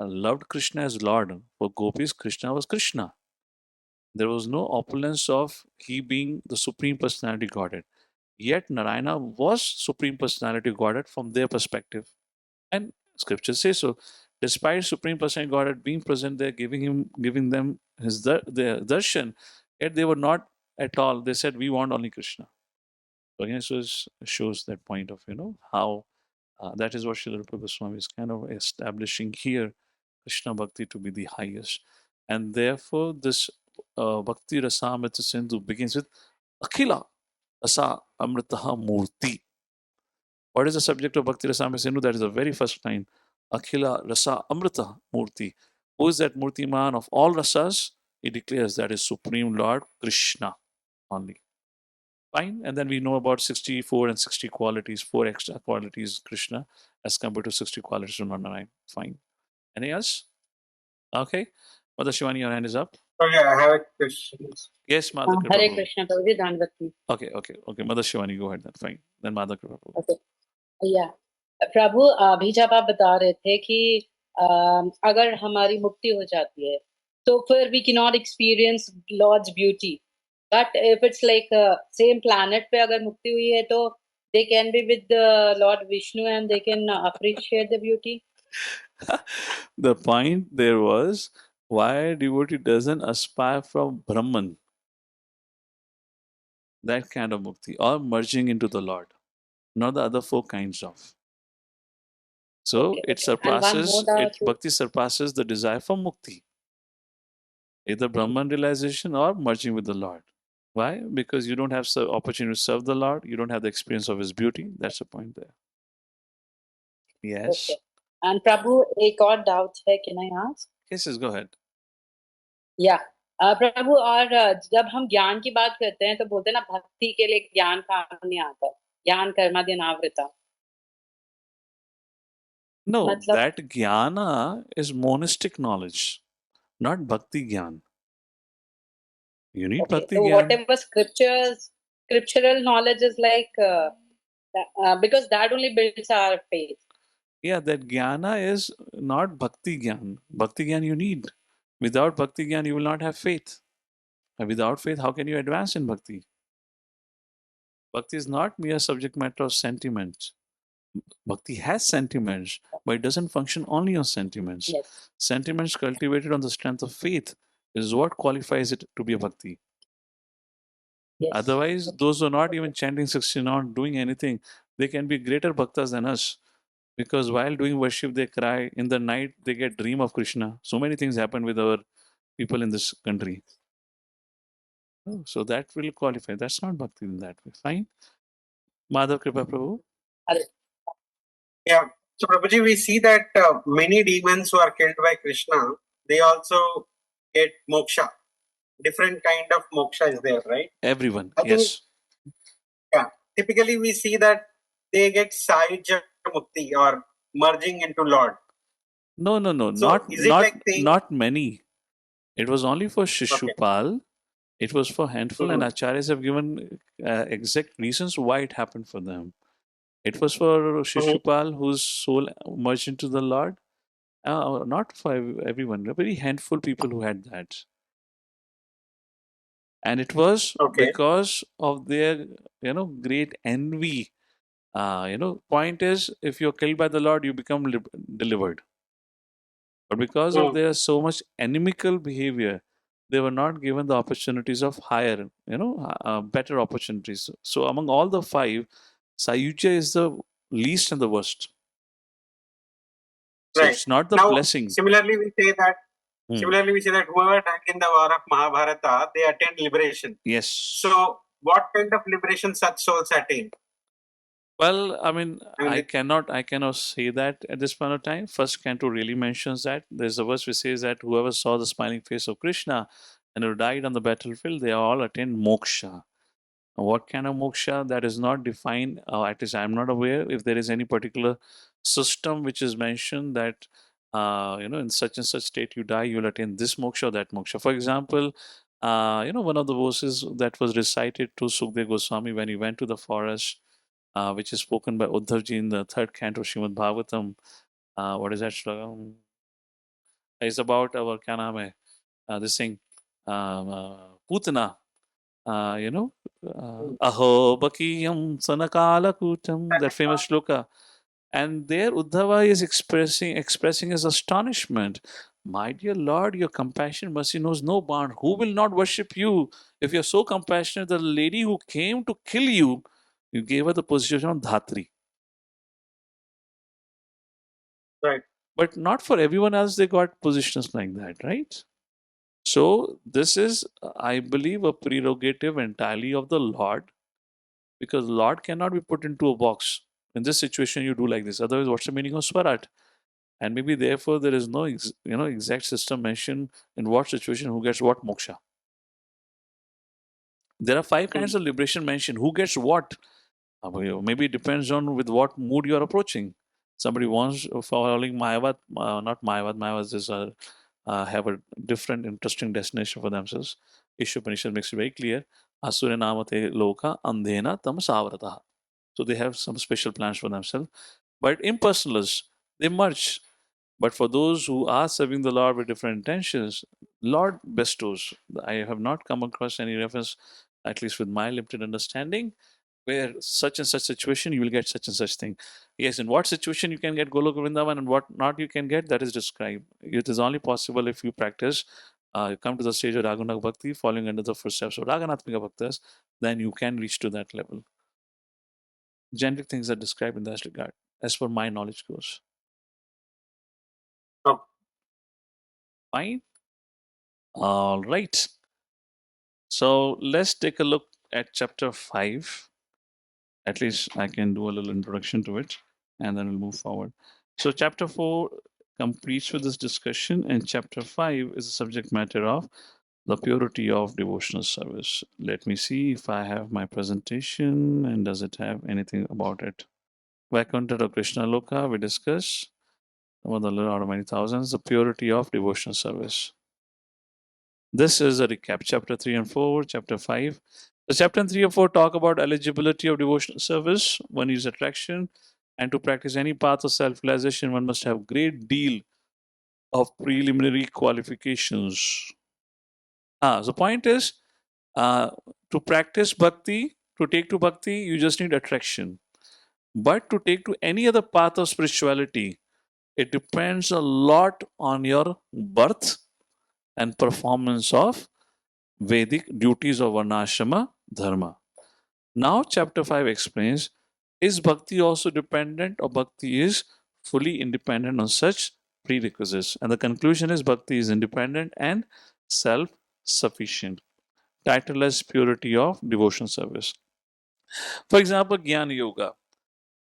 loved Krishna as Lord. For gopis, Krishna was Krishna. There was no opulence of he being the Supreme Personality Godhead. Yet Narayana was Supreme Personality Godhead from their perspective. And scripture says so. Despite Supreme Personality Godhead being present there, giving them their darshan, yet they were not at all. They said, we want only Krishna. So again, so it shows that point of, how that is what Srila Rupa Goswami is kind of establishing here, Krishna Bhakti to be the highest. And therefore, this Bhakti Rasamrita Sindhu begins with Akhila Rasa Amritaha Murti. What is the subject of Bhakti Rasamrita Sindhu? That is the very first line. Akhila Rasa Amrita Murti. Who is that Murti man of all rasas? He declares that is Supreme Lord Krishna only. Fine. And then we know about 64 and 60 qualities, 4 extra qualities Krishna as compared to 60 qualities of Narayana. Fine. Anything else? Okay. Mother Shivani, your hand is up. Okay, I have a question. Yes, Mother Kripa Hare Prabhu. Krishna Prabhuji, Dhanvati. Okay. Mother Shivani, go ahead then. Fine. Then Mother Kripa Prabhu. Okay. या प्रभु अभी जब आप बता रहे थे कि अगर हमारी मुक्ति हो जाती है तो फिर we cannot experience Lord's beauty, but if it's like same planet पे अगर मुक्ति हुई है तो they can be with the Lord Vishnu and they can appreciate the beauty. The point there was why a devotee doesn't aspire from Brahman, that kind of mukti, or merging into the Lord, not the other 4 kinds of. So Okay, it okay. And one more surpasses, doubt. bhakti surpasses the desire for mukti, either Brahman realization or merging with the Lord. Why? Because you don't have opportunity to serve the Lord, you don't have the experience of His beauty. That's the point there. Yes. Okay. And प्रभु एक और doubt है, can I ask? Yes, go ahead. या प्रभु और जब हम ज्ञान की बात करते हैं तो बोलते हैं ना भक्ति के लिए ज्ञान काम नहीं आता, ज्ञान कर्माद्यनावृता. No, मतलब that jnana is monistic knowledge, not bhakti jnana. You need okay, bhakti so jnana. whatever scriptural knowledge is like because that only builds our faith. Yeah, that jnana is not bhakti jnana. Bhakti jnana you need. Without bhakti jnana, you will not have faith. And without faith, how can you advance in bhakti? Bhakti is not mere subject matter of sentiments. Bhakti has sentiments, but it doesn't function only on sentiments. Yes. Sentiments cultivated on the strength of faith is what qualifies it to be a bhakti. Yes. Otherwise, those who are not even chanting 60, not doing anything, they can be greater bhaktas than us. Because while doing worship, they cry. In the night, they get dream of Krishna. So many things happen with our people in this country. Oh, so that will qualify. That's not bhakti in that way. Fine. Madhav Kripa Prabhu. Yeah. So, Prabhuji, we see that many demons who are killed by Krishna, they also get moksha. Different kind of moksha is there, right? Everyone. I think, Yes. yeah. Typically, we see that they get Sahaja Mukti or merging into Lord. No. So, is it like saying, not many. It was only for okay, Shishupal. It was for handful, and Mhm. acharyas have given exact reasons why it happened for them. It was for Mhm. Shishupal, whose soul merged into the Lord. Not for everyone. A very handful people who had that. And it was Okay. because of their, great envy. Point is, if you're killed by the Lord, you become delivered. But because of Mm. their so much inimical behavior, they were not given the opportunities of higher, better opportunities. So among all the 5, Sayuja is the least and the worst. So Right. it's not the Now, blessing. similarly, we say that Hmm. whoever died in the war of Mahabharata, they attain liberation. Yes. So, what kind of liberation such souls attain? Well, I mean, I mean, I cannot say that at this point of time. First Canto really mentions that. There's a verse which says that whoever saw the smiling face of Krishna and who died on the battlefield, they all attained moksha. What kind of moksha, that is not defined, at least I'm not aware if there is any particular system which is mentioned that in such and such state you die, you'll attain this moksha or that moksha. For example, one of the verses that was recited to Sukdev Goswami when he went to the forest, which is spoken by Uddhavji in the 3rd canto Srimad Bhagavatam. What is that shloka? It's about our kya naam hai? This thing, Putana. Aho Bakiyam Sanakala Kutam, that famous shloka. And there Uddhava is expressing his astonishment. My dear Lord, your compassion, mercy knows no bound. Who will not worship you? If you're so compassionate, the lady who came to kill you, you gave her the position of Dhatri. right. But not for everyone else, they got positions like that, right? So this is, I believe, a prerogative entirely of the Lord, because Lord cannot be put into a box. In this situation, you do like this. Otherwise, what's the meaning of Swarat? And maybe therefore there is no exact system mentioned in what situation who gets what moksha. There are 5 kinds of liberation mentioned. Who gets what? Maybe it depends on with what mood you are approaching. Somebody wants following Mayavad, not Mayavad. Mayavad is have a different, interesting destination for themselves. Ishopanishad makes it very clear. Asura namate loka andhena tamasavrataha. So they have some special plans for themselves. But impersonalists, they merge. But for those who are serving the Lord with different intentions, Lord bestows. I have not come across any reference, at least with my limited understanding, where such and such situation you will get such and such thing. Yes, in what situation you can get Golok Vrindavan and what not you can get, that is described. It is only possible if you practice, come to the stage of Raghunath Bhakti, following under the footsteps of Raghunathmika Bhaktas, then you can reach to that level. Generic things are described in that regard, as per my knowledge goes. Oh. Fine. All right. So let's take a look at chapter 5. At least I can do a little introduction to it and then we'll move forward. So, chapter 4 completes with this discussion, and chapter 5 is the subject matter of the purity of devotional service. Let me see if I have my presentation and does it have anything about it. Vaikuntha of Krishna Loka, we discuss about the Lord out of many thousands, the purity of devotional service. This is a recap. Chapter 3 and 4, chapter 5. The chapter 3 and 4 talk about eligibility of devotional service. One is attraction, and to practice any path of self-realization, one must have great deal of preliminary qualifications. The point is, to practice bhakti, to take to bhakti, you just need attraction. But to take to any other path of spirituality, it depends a lot on your birth and performance of Vedic duties of Varnashrama Dharma. Now, chapter 5 explains, is bhakti also dependent or bhakti is fully independent on such prerequisites? And the conclusion is bhakti is independent and self-sufficient. Title as purity of devotion service. For example, Jnana Yoga,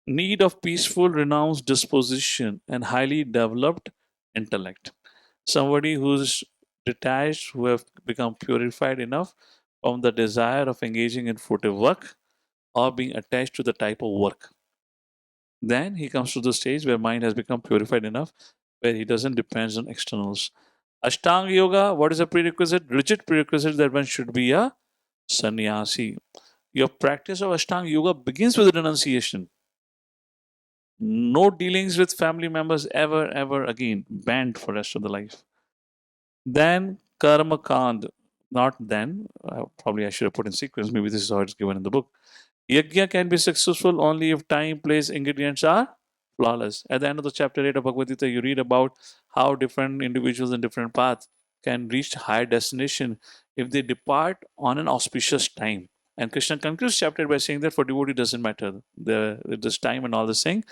need of peaceful, renounced disposition and highly developed intellect. Somebody who's detached, who have become purified enough from the desire of engaging in fruitive work or being attached to the type of work. Then he comes to the stage where mind has become purified enough where he doesn't depend on externals. Ashtanga Yoga, what is a prerequisite? Rigid prerequisite that one should be a sannyasi. Your practice of Ashtanga Yoga begins with renunciation. No dealings with family members ever again. Banned for rest of the life. Then Karma Kand. Not then. Probably I should have put in sequence. Maybe this is how it's given in the book. Yajna can be successful only if time, place, ingredients are flawless. At the end of the chapter 8 of Bhagavad Gita, you read about how different individuals in different paths can reach higher destination if they depart on an auspicious time. And Krishna concludes chapter by saying that for devotee doesn't matter. This time and all this thing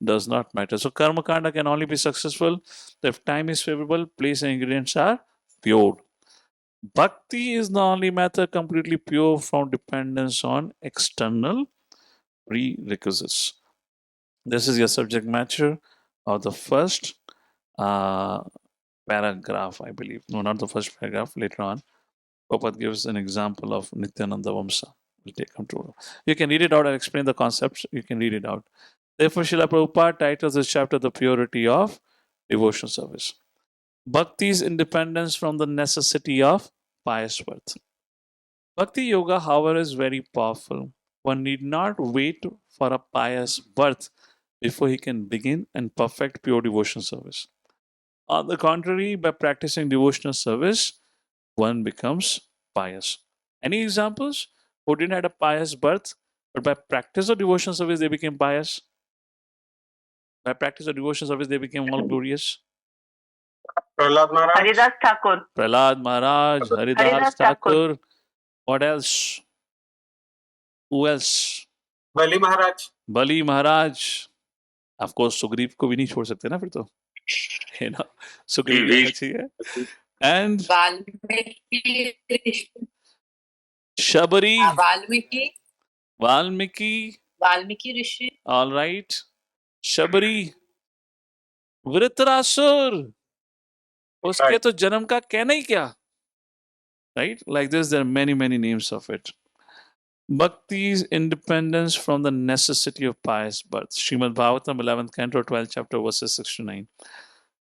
does not matter. So karma kanda can only be successful if time is favorable, place and ingredients are pure. Bhakti is the only method completely pure from dependence on external prerequisites. This is your subject matter of the first paragraph, I believe. No, not the first paragraph, later on. Prabhupada gives an example of Nityananda Vamsa. We'll take control. You can read it out. I'll explain the concepts. You can read it out. Therefore, Srila Prabhupada titles this chapter The Purity of Devotional Service. Bhakti's independence from the necessity of pious worth. Bhakti Yoga, however, is very powerful. One need not wait for a pious birth before he can begin and perfect pure devotional service. On the contrary, by practicing devotional service, one becomes pious. Any examples? Who didn't have a pious birth, but by practice of devotional service, they became pious? By practice of devotional service, they became all glorious? Prahlad Maharaj. Haridas Thakur. Prahlad Maharaj, Haridas Thakur. What else? Who else? Bali Maharaj. Bali Maharaj. Of course, Sugriv को भी नहीं छोड़ सकते ना फिर तो. You know, Sugriv भी आना चाहिए. And Shabari. Valmiki Rishi. All right. Shabari. Vritrasur. उसके Right. तो जन्म का कहना ही क्या? Right? Like this, there are many names of it. Bhakti's independence from the necessity of pious birth. Srimad Bhagavatam, 11th Canto, 12th chapter, verses 6 to 9.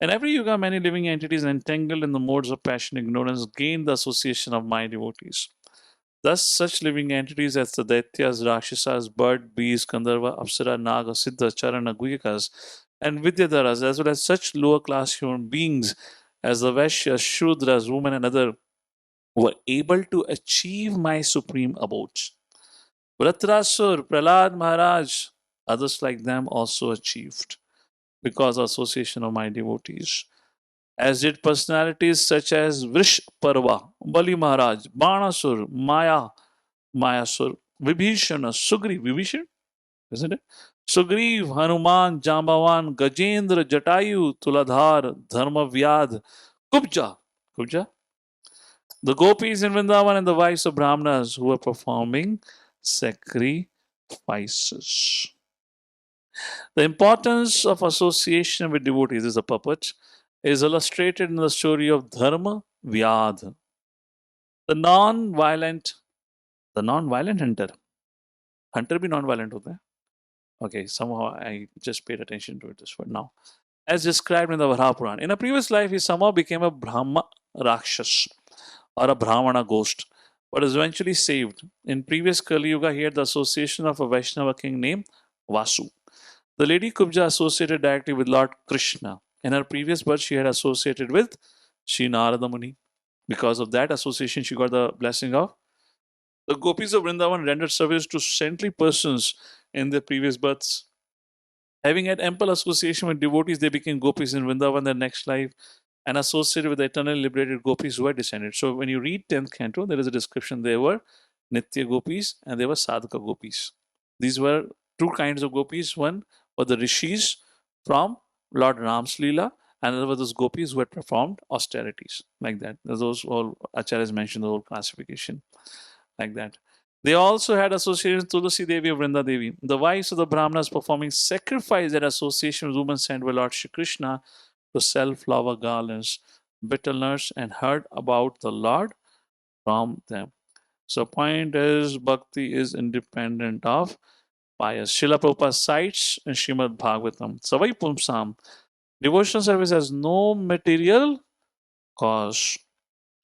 In every yuga, many living entities entangled in the modes of passion ignorance gain the association of my devotees. Thus, such living entities as the Daityas, Rakshasas, Bird, Bees, Gandharva, Apsara, Naga, Siddha, Charana, Guhikas, and Vidyadharas, as well as such lower class human beings as the Vaishyas, Shudras, women, and other, were able to achieve my supreme abodes. Vratrasur, Prahlad Maharaj, others like them also achieved because of association of my devotees. As did personalities such as Vrish Parva, Bali Maharaj, Banasur, Mayasur, Vibhishana, Vibhishan, isn't it? Sugriv, Hanuman, Jambavan, Gajendra, Jatayu, Tuladhar, Dharmavyad, Kubja, the gopis in Vrindavan and the wives of Brahmanas who were performing sacrifices. The importance of association with devotees is a puppet, is illustrated in the story of Dharma Vyad, the non-violent hunter. Hunter भी non-violent होता है. Okay, somehow I just paid attention to it this word now. As described in the Varaha Purana. In a previous life, he somehow became a Brahma Rakshas or a Brahmana ghost, but was eventually saved. In previous Kali Yuga, he had the association of a Vaishnava king named Vasu. The lady Kubja associated directly with Lord Krishna. In her previous birth, she had associated with Sri Narada Muni. Because of that association, she got the blessing of the gopis of Vrindavan rendered service to saintly persons in their previous births. Having had ample association with devotees, they became gopis in Vrindavan in their next life and associated with the eternally liberated gopis who had descended. So when you read 10th canto, there is a description. There were Nitya gopis and there were Sadhaka gopis. These were two kinds of gopis. One were the rishis from Lord Ram's Leela, and there were those gopis who had performed austerities, like that. Those all acharyas mentioned the whole classification, like that. They also had association with Tulasi Devi of Vrinda Devi. The wives of the Brahmanas performing sacrifice and association with women sent by Lord Shri Krishna to sell flower garlands, bitterness, and heard about the Lord from them. So point is, bhakti is independent of pious. Srila Prabhupada cites in Srimad Bhagavatam, Savai Pumsam, devotional service has no material cause,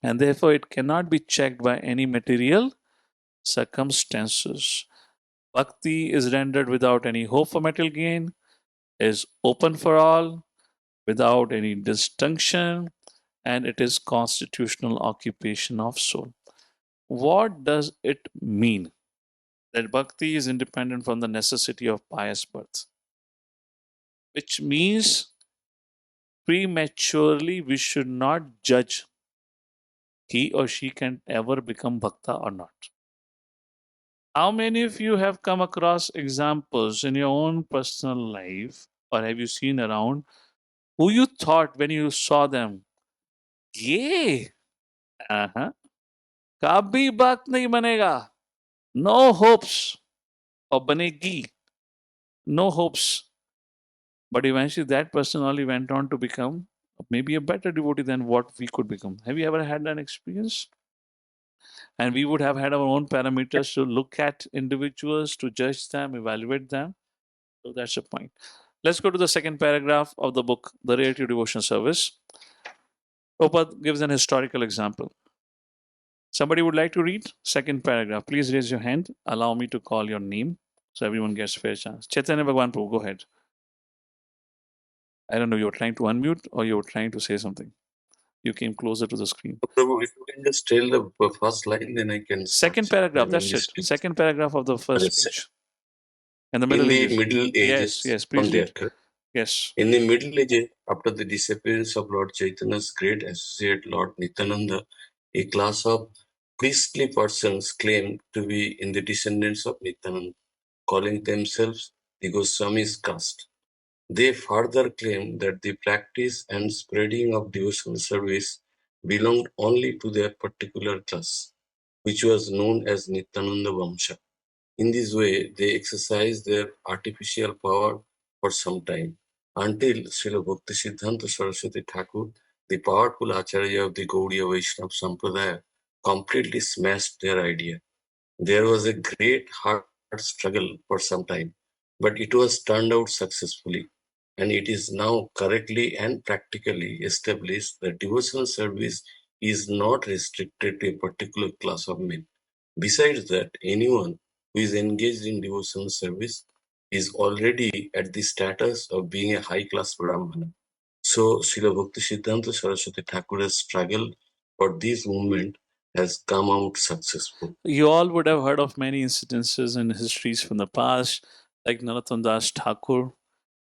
and therefore it cannot be checked by any material circumstances. Bhakti is rendered without any hope for material gain, is open for all, without any distinction, and it is constitutional occupation of soul. What does it mean that bhakti is independent from the necessity of pious birth? Which means prematurely we should not judge he or she can ever become bhakta or not. How many of you have come across examples in your own personal life or have you seen around who you thought when you saw them, ये कभी बात नहीं बनेगा, no hopes, or बनेगी, no hopes. But eventually that person only went on to become maybe a better devotee than what we could become. Have you ever had that experience? And we would have had our own parameters to look at individuals, to judge them, evaluate them. So that's the point. Let's go to the second paragraph of the book, The Reality of Devotion Service. Prabhupada gives an historical example. Somebody would like to read? Second paragraph. Please raise your hand. Allow me to call your name so everyone gets fair chance. Chaitanya Bhagwan Prabhu, go ahead. I don't know, you were trying to unmute or you were trying to say something. You came closer to the screen. Prabhu, if you can just tell the first line, then I can start. Second paragraph, that's it. Second paragraph of the first Yes, page. In the Middle Ages. Middle Ages, Yes, from please there. read. Yes. In the Middle Ages, after the disappearance of Lord Chaitanya's great associate Lord Nityananda, a class of priestly persons claimed to be in the descendants of Nityananda, calling themselves the Goswami's caste. They further claimed that the practice and spreading of devotional service belonged only to their particular class, which was known as Nityananda Vamsha. In this way, they exercised their artificial power for some time, until Srila Bhakti Siddhanta Saraswati Thakur, the powerful Acharya of the Gaudiya Vaishnava Sampradaya, completely smashed their idea. There was a great hard struggle for some time, but it was turned out successfully, and it is now correctly and practically established that devotional service is not restricted to a particular class of men. Besides that, anyone who is engaged in devotional service is already at the status of being a high class Brahmana. So, Srila Bhakti Siddhanta Saraswati Thakur's struggle for this movement has come out successful. You all would have heard of many incidences and histories from the past, like Narottam Das Thakur,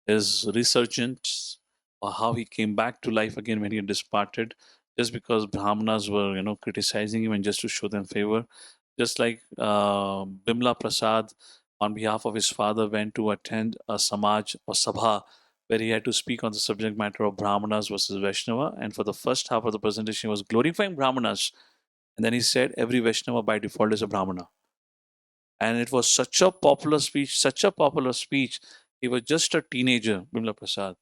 his resurgence, or how he came back to life again when he had departed, just because Brahmanas were, criticizing him and just to show them favor. Just like Bimla Prasad, on behalf of his father, went to attend a Samaj or Sabha where he had to speak on the subject matter of Brahmanas versus Vaishnava. And for the first half of the presentation, he was glorifying Brahmanas. And then he said, every Vaishnava by default is a Brahmana. And it was such a popular speech, such a popular speech. He was just a teenager, Bimla Prasad.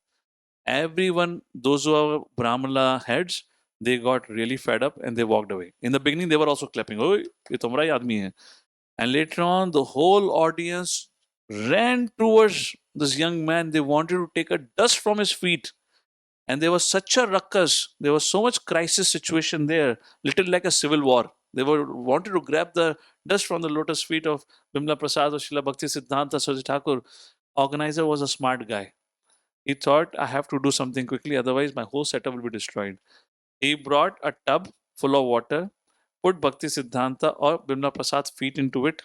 Everyone, those who are Brahmana heads, they got really fed up and they walked away. In the beginning, they were also clapping. Oh, ye tumhara hi aadmi hai. And later on, the whole audience ran towards this young man. They wanted to take a dust from his feet. And there was such a ruckus. There was so much crisis situation there, little like a civil war. They were wanted to grab the dust from the lotus feet of Bimla Prasad or Srila Bhakti Siddhanta Saraswati Thakur. Organizer was a smart guy. He thought, I have to do something quickly, otherwise my whole setup will be destroyed. He brought a tub full of water, put Bhakti Siddhanta or Bimla Prasad's feet into it,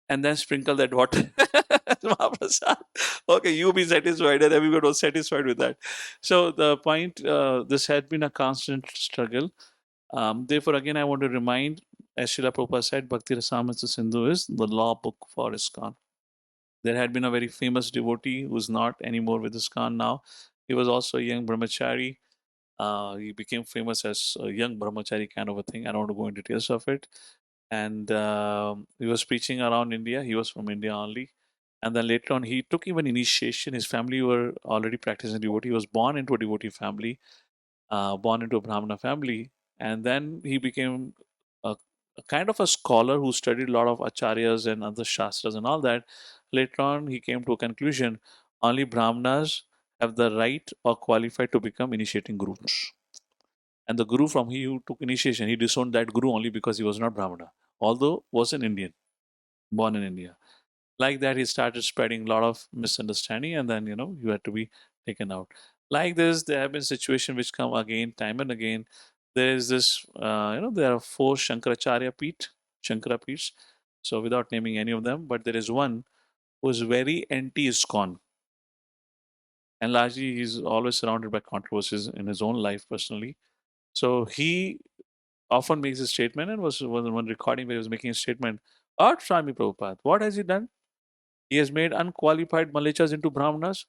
and then sprinkle that water. Mahaprasad. Okay, you be satisfied, and everyone was satisfied with that. So the point, this had been a constant struggle. Therefore, again, I want to remind, as Srila Prabhupada said, Bhakti Rasamrita Sindhu is the law book for ISKCON. There had been a very famous devotee who's not anymore with ISKCON now. He was also a young brahmachari. He became famous as a young brahmachari kind of a thing. I don't want to go into details of it. And he was preaching around India. He was from India only. And then later on, he took even initiation. His family were already practicing devotee. He was born into a devotee family, born into a Brahmana family. And then he became a kind of a scholar who studied a lot of acharyas and other shastras and all that. Later on, he came to a conclusion only Brahmanas have the right or qualified to become initiating gurus. And the guru from he who took initiation, he disowned that guru only because he was not Brahmana, although was an Indian, born in India. Like that, he started spreading a lot of misunderstanding, and then you had to be taken out. Like this, there have been situations which come again, time and again. There is this, there are 4 Shankaracharya Peeth, Shankara Peeths. So without naming any of them, but there is one who is very anti-ISKCON. And largely, he's always surrounded by controversies in his own life personally. So he often makes a statement, and was one recording where he was making a statement, "Art Swami Prabhupada, what has he done? He has made unqualified Malechas into Brahmanas.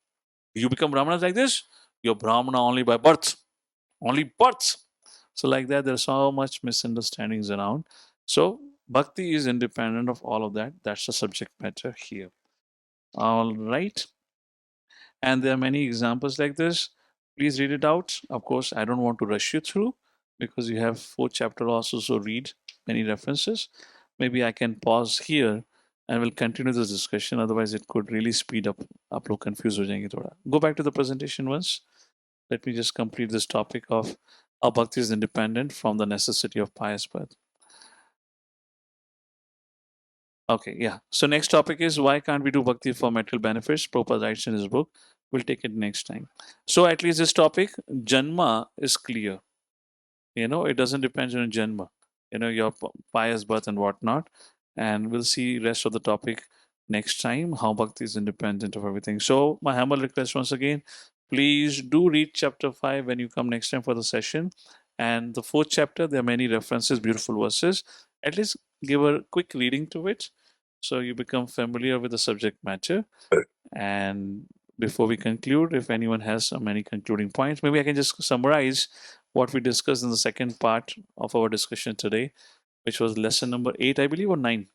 You become Brahmanas like this, you're Brahmana only by birth. Only birth." So like that, there's so much misunderstandings around. So bhakti is independent of all of that. That's the subject matter here. All right. And there are many examples like this. Please read it out. Of course, I don't want to rush you through because you have 4 chapters also, so read many references. Maybe I can pause here and we'll continue this discussion. Otherwise, it could really speed up. आप लोग confused हो जाएंगे थोड़ा. Go back to the presentation once. Let me just complete this topic of how bhakti is independent from the necessity of pious birth. Okay, yeah. So next topic is why can't we do bhakti for material benefits? Prabhupada writes in his book. We'll take it next time. So at least this topic, Janma, is clear. It doesn't depend on Janma. Your pious birth and whatnot. And we'll see rest of the topic next time, how bhakti is independent of everything. So my humble request once again, please do read chapter 5 when you come next time for the session. And the 4th chapter, there are many references, beautiful verses. At least give a quick reading to it so you become familiar with the subject matter. And before we conclude, if anyone has many concluding points, maybe I can just summarize what we discussed in the second part of our discussion today, which was lesson number 8, I believe, or 9.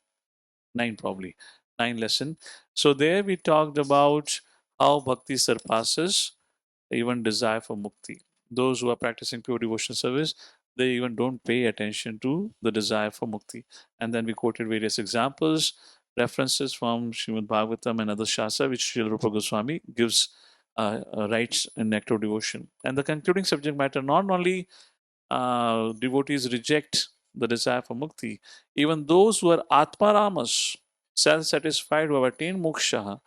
9 probably. 9 lesson. So there we talked about how bhakti surpasses even desire for mukti. Those who are practicing pure devotional service, they even don't pay attention to the desire for mukti. And then we quoted various examples, references from Srimad Bhagavatam and other Shastra, which Srila Rupa Goswami gives rights in nectar devotion. And the concluding subject matter, not only devotees reject the desire for mukti, even those who are atmaramas, self-satisfied, who have attained moksha,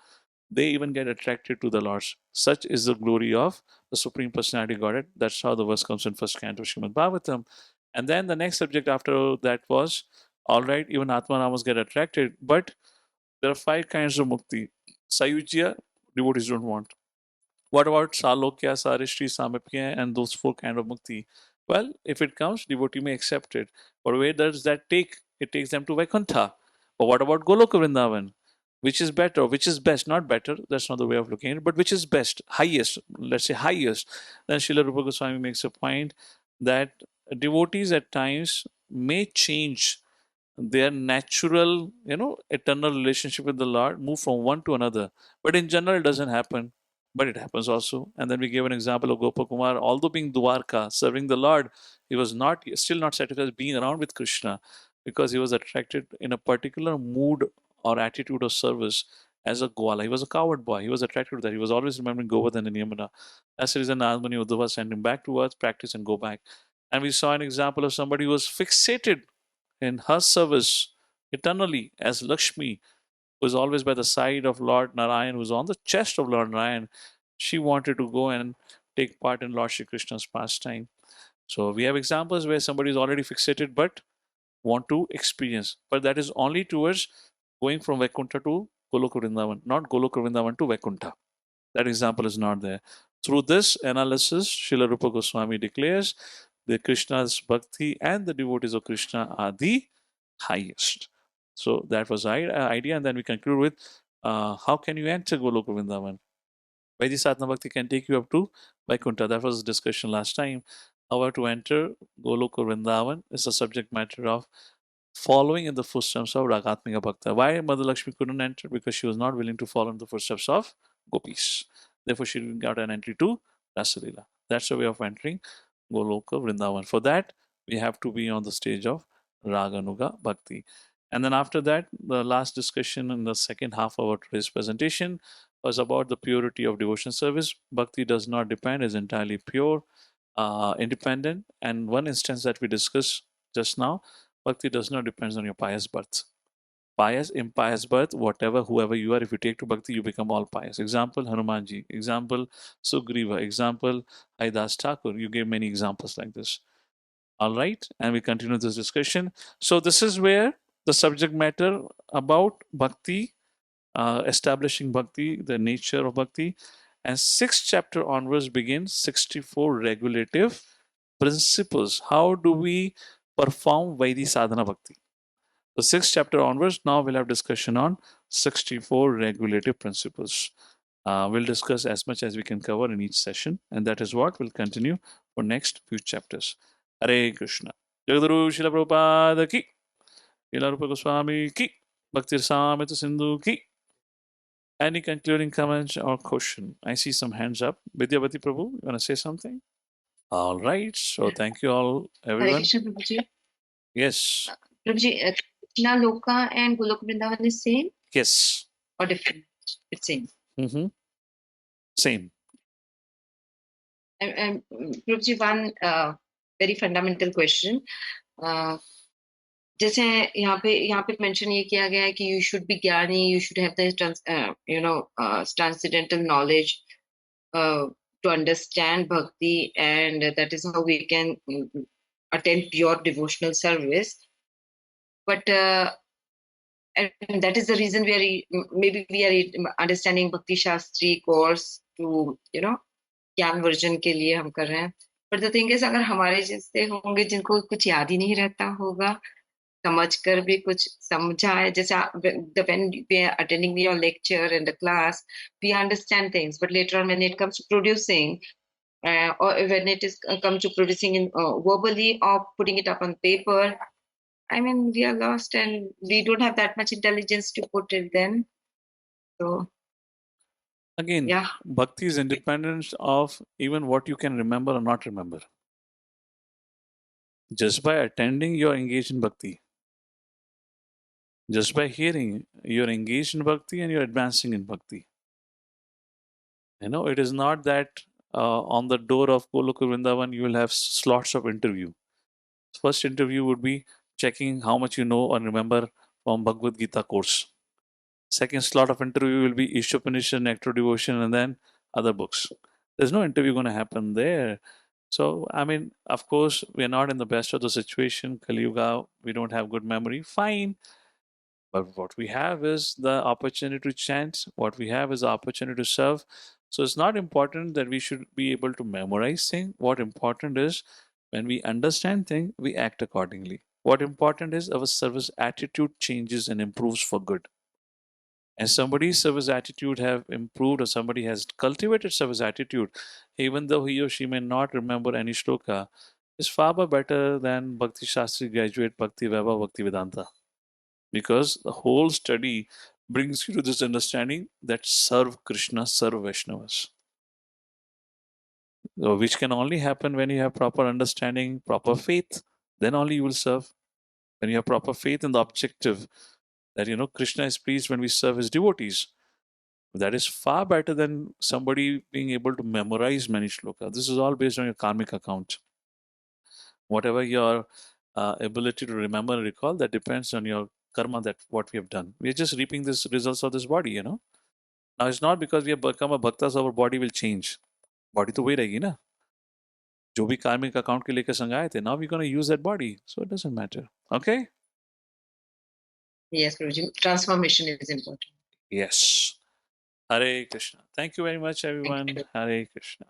they even get attracted to the Lord. Such is the glory of the Supreme Personality Godhead. That's how the verse comes in first canto of Srimad Bhagavatam. And then the next subject after that was, all right, even Atmaramas get attracted, but there are 5 kinds of mukti. Sayujya, devotees don't want. What about Salokya, Sarishti, Samipya, and those 4 kind of mukti? Well, if it comes, devotee may accept it. But where does that take? It takes them to Vaikuntha. But what about Goloka Vrindavan? Which is better? Which is best? Not better, that's not the way of looking at it, but which is best? Highest, let's say highest. Then Srila Rupa Goswami makes a point that devotees at times may change their natural, eternal relationship with the Lord, move from one to another. But in general, it doesn't happen. But it happens also. And then we gave an example of Gopakumar, although being Dwarka, serving the Lord, he was not still not satisfied being around with Krishna because he was attracted in a particular mood or attitude of service as a Gwala. He was a coward boy. He was attracted to that. He was always remembering Govardhan and Yamuna. That's the reason Nadmani Uddhava sent him back to earth, practice, and go back. And we saw an example of somebody who was fixated in her service eternally as Lakshmi, who is always by the side of Lord Narayan, who's on the chest of Lord Narayan. She wanted to go and take part in Lord Shri Krishna's pastime. So we have examples where somebody is already fixated but want to experience. But that is only towards going from Vaikuntha to Goloka Vrindavan, not Goloka Vrindavan to Vaikuntha. That example is not there. Through this analysis, Srila Rupa Goswami declares that Krishna's bhakti and the devotees of Krishna are the highest. So that was our idea, and then we conclude with how can you enter Goloka Vrindavan? Vaidhi Sadhana Bhakti can take you up to Vaikuntha. That was the discussion last time. However, to enter Goloka Vrindavan is a subject matter of following in the footsteps of Ragatmika Bhakta. Why Mother Lakshmi couldn't enter? Because she was not willing to follow in the footsteps of gopis. Therefore, she got an entry to Rasalila. That's the way of entering Goloka Vrindavan. For that, we have to be on the stage of Raganuga Bhakti. And then after that, the last discussion in the second half of our today's presentation was about the purity of devotion service. Bhakti does not depend, is entirely pure, independent. And one instance that we discussed just now, Bhakti does not depend on your pious birth. Pious, impious birth, whatever, whoever you are, if you take to Bhakti, you become all pious. Example, Hanumanji. Example, Sugriva. Example, Haidas Thakur. You gave many examples like this. All right, and we continue this discussion. So this is where the subject matter about Bhakti, establishing Bhakti, the nature of Bhakti, and 6th chapter onwards begins 64 regulative principles. How do we perform Vaidhi Sadhana Bhakti? The 6th chapter onwards, now we'll have discussion on 64 regulative principles. We'll discuss as much as we can cover in each session, and that is what will continue for next few chapters. Hare Krishna. Jagaduru Srila Prabhupada ki, Srila Rupa Goswami ki, Bhakti Rasamrita Sindhu ki. Any concluding comments or question? I see some hands up. Vidyavati Prabhu, you want to say something? All right. So thank you all, Hare everyone. Krishna, Prabhuji. Yes. Prabhuji, Krishna Loka and Goloka Vrindavan is same Yes. or different? It's same. Mm-hmm. Same. And Prabhuji, one very fundamental question. जैसे यहाँ पे mention ये किया गया है कि you should be ज्ञानी, you should have the transcendental knowledge to understand bhakti, and that is how we can attend pure devotional service. But and that is the reason maybe we are understanding Bhakti Shastri course to ज्ञान version के लिए हम कर रहे हैं. But the thing is, अगर हमारे जैसे होंगे जिनको कुछ याद ही नहीं रहता होगा, समझकर भी कुछ समझा है, जैसे when we are attending your lecture and the class, we understand things, but later on when it comes to producing, or when it is come to producing in verbally or putting it up on paper, I mean, we are lost and we don't have that much intelligence to put it then. So again, yeah, bhakti is independent of even what you can remember or not remember. Just by attending, you're engaged in bhakti. Just by hearing, you're engaged in bhakti and you're advancing in bhakti. It is not that on the door of Goloka Vrindavan you will have slots of interview. First interview would be checking how much you know and remember from Bhagavad Gita course. Second slot of interview will be Ishopanishad, Nectar Devotion, and then other books. There's no interview going to happen there. So, of course, we're not in the best of the situation. Kali Yuga, we don't have good memory. Fine. But what we have is the opportunity to chant. What we have is the opportunity to serve. So it's not important that we should be able to memorize things. What important is when we understand things, we act accordingly. What important is our service attitude changes and improves for good. And somebody's service attitude have improved or somebody has cultivated service attitude, even though he or she may not remember any shloka, is far better than Bhakti Shastri graduate Bhakti Vaibhav Bhakti Vedanta. Because the whole study brings you to this understanding that serve Krishna, serve Vaishnavas. Which can only happen when you have proper understanding, proper faith. Then only you will serve. When you have proper faith in the objective that Krishna is pleased when we serve his devotees. That is far better than somebody being able to memorize many shlokas. This is all based on your karmic account. Whatever your ability to remember and recall, that depends on your karma, that what we have done. We are just reaping the results of this body. Now it's not because we have become a bhakta, so our body will change. Body तो वही रहेगी ना. जो भी karmic account के लेकर संग आए थे, now we're going to use that body. So it doesn't matter. Okay? Yes, Guruji. Transformation is important. Yes. Hare Krishna. Thank you very much, everyone. you. Hare Krishna.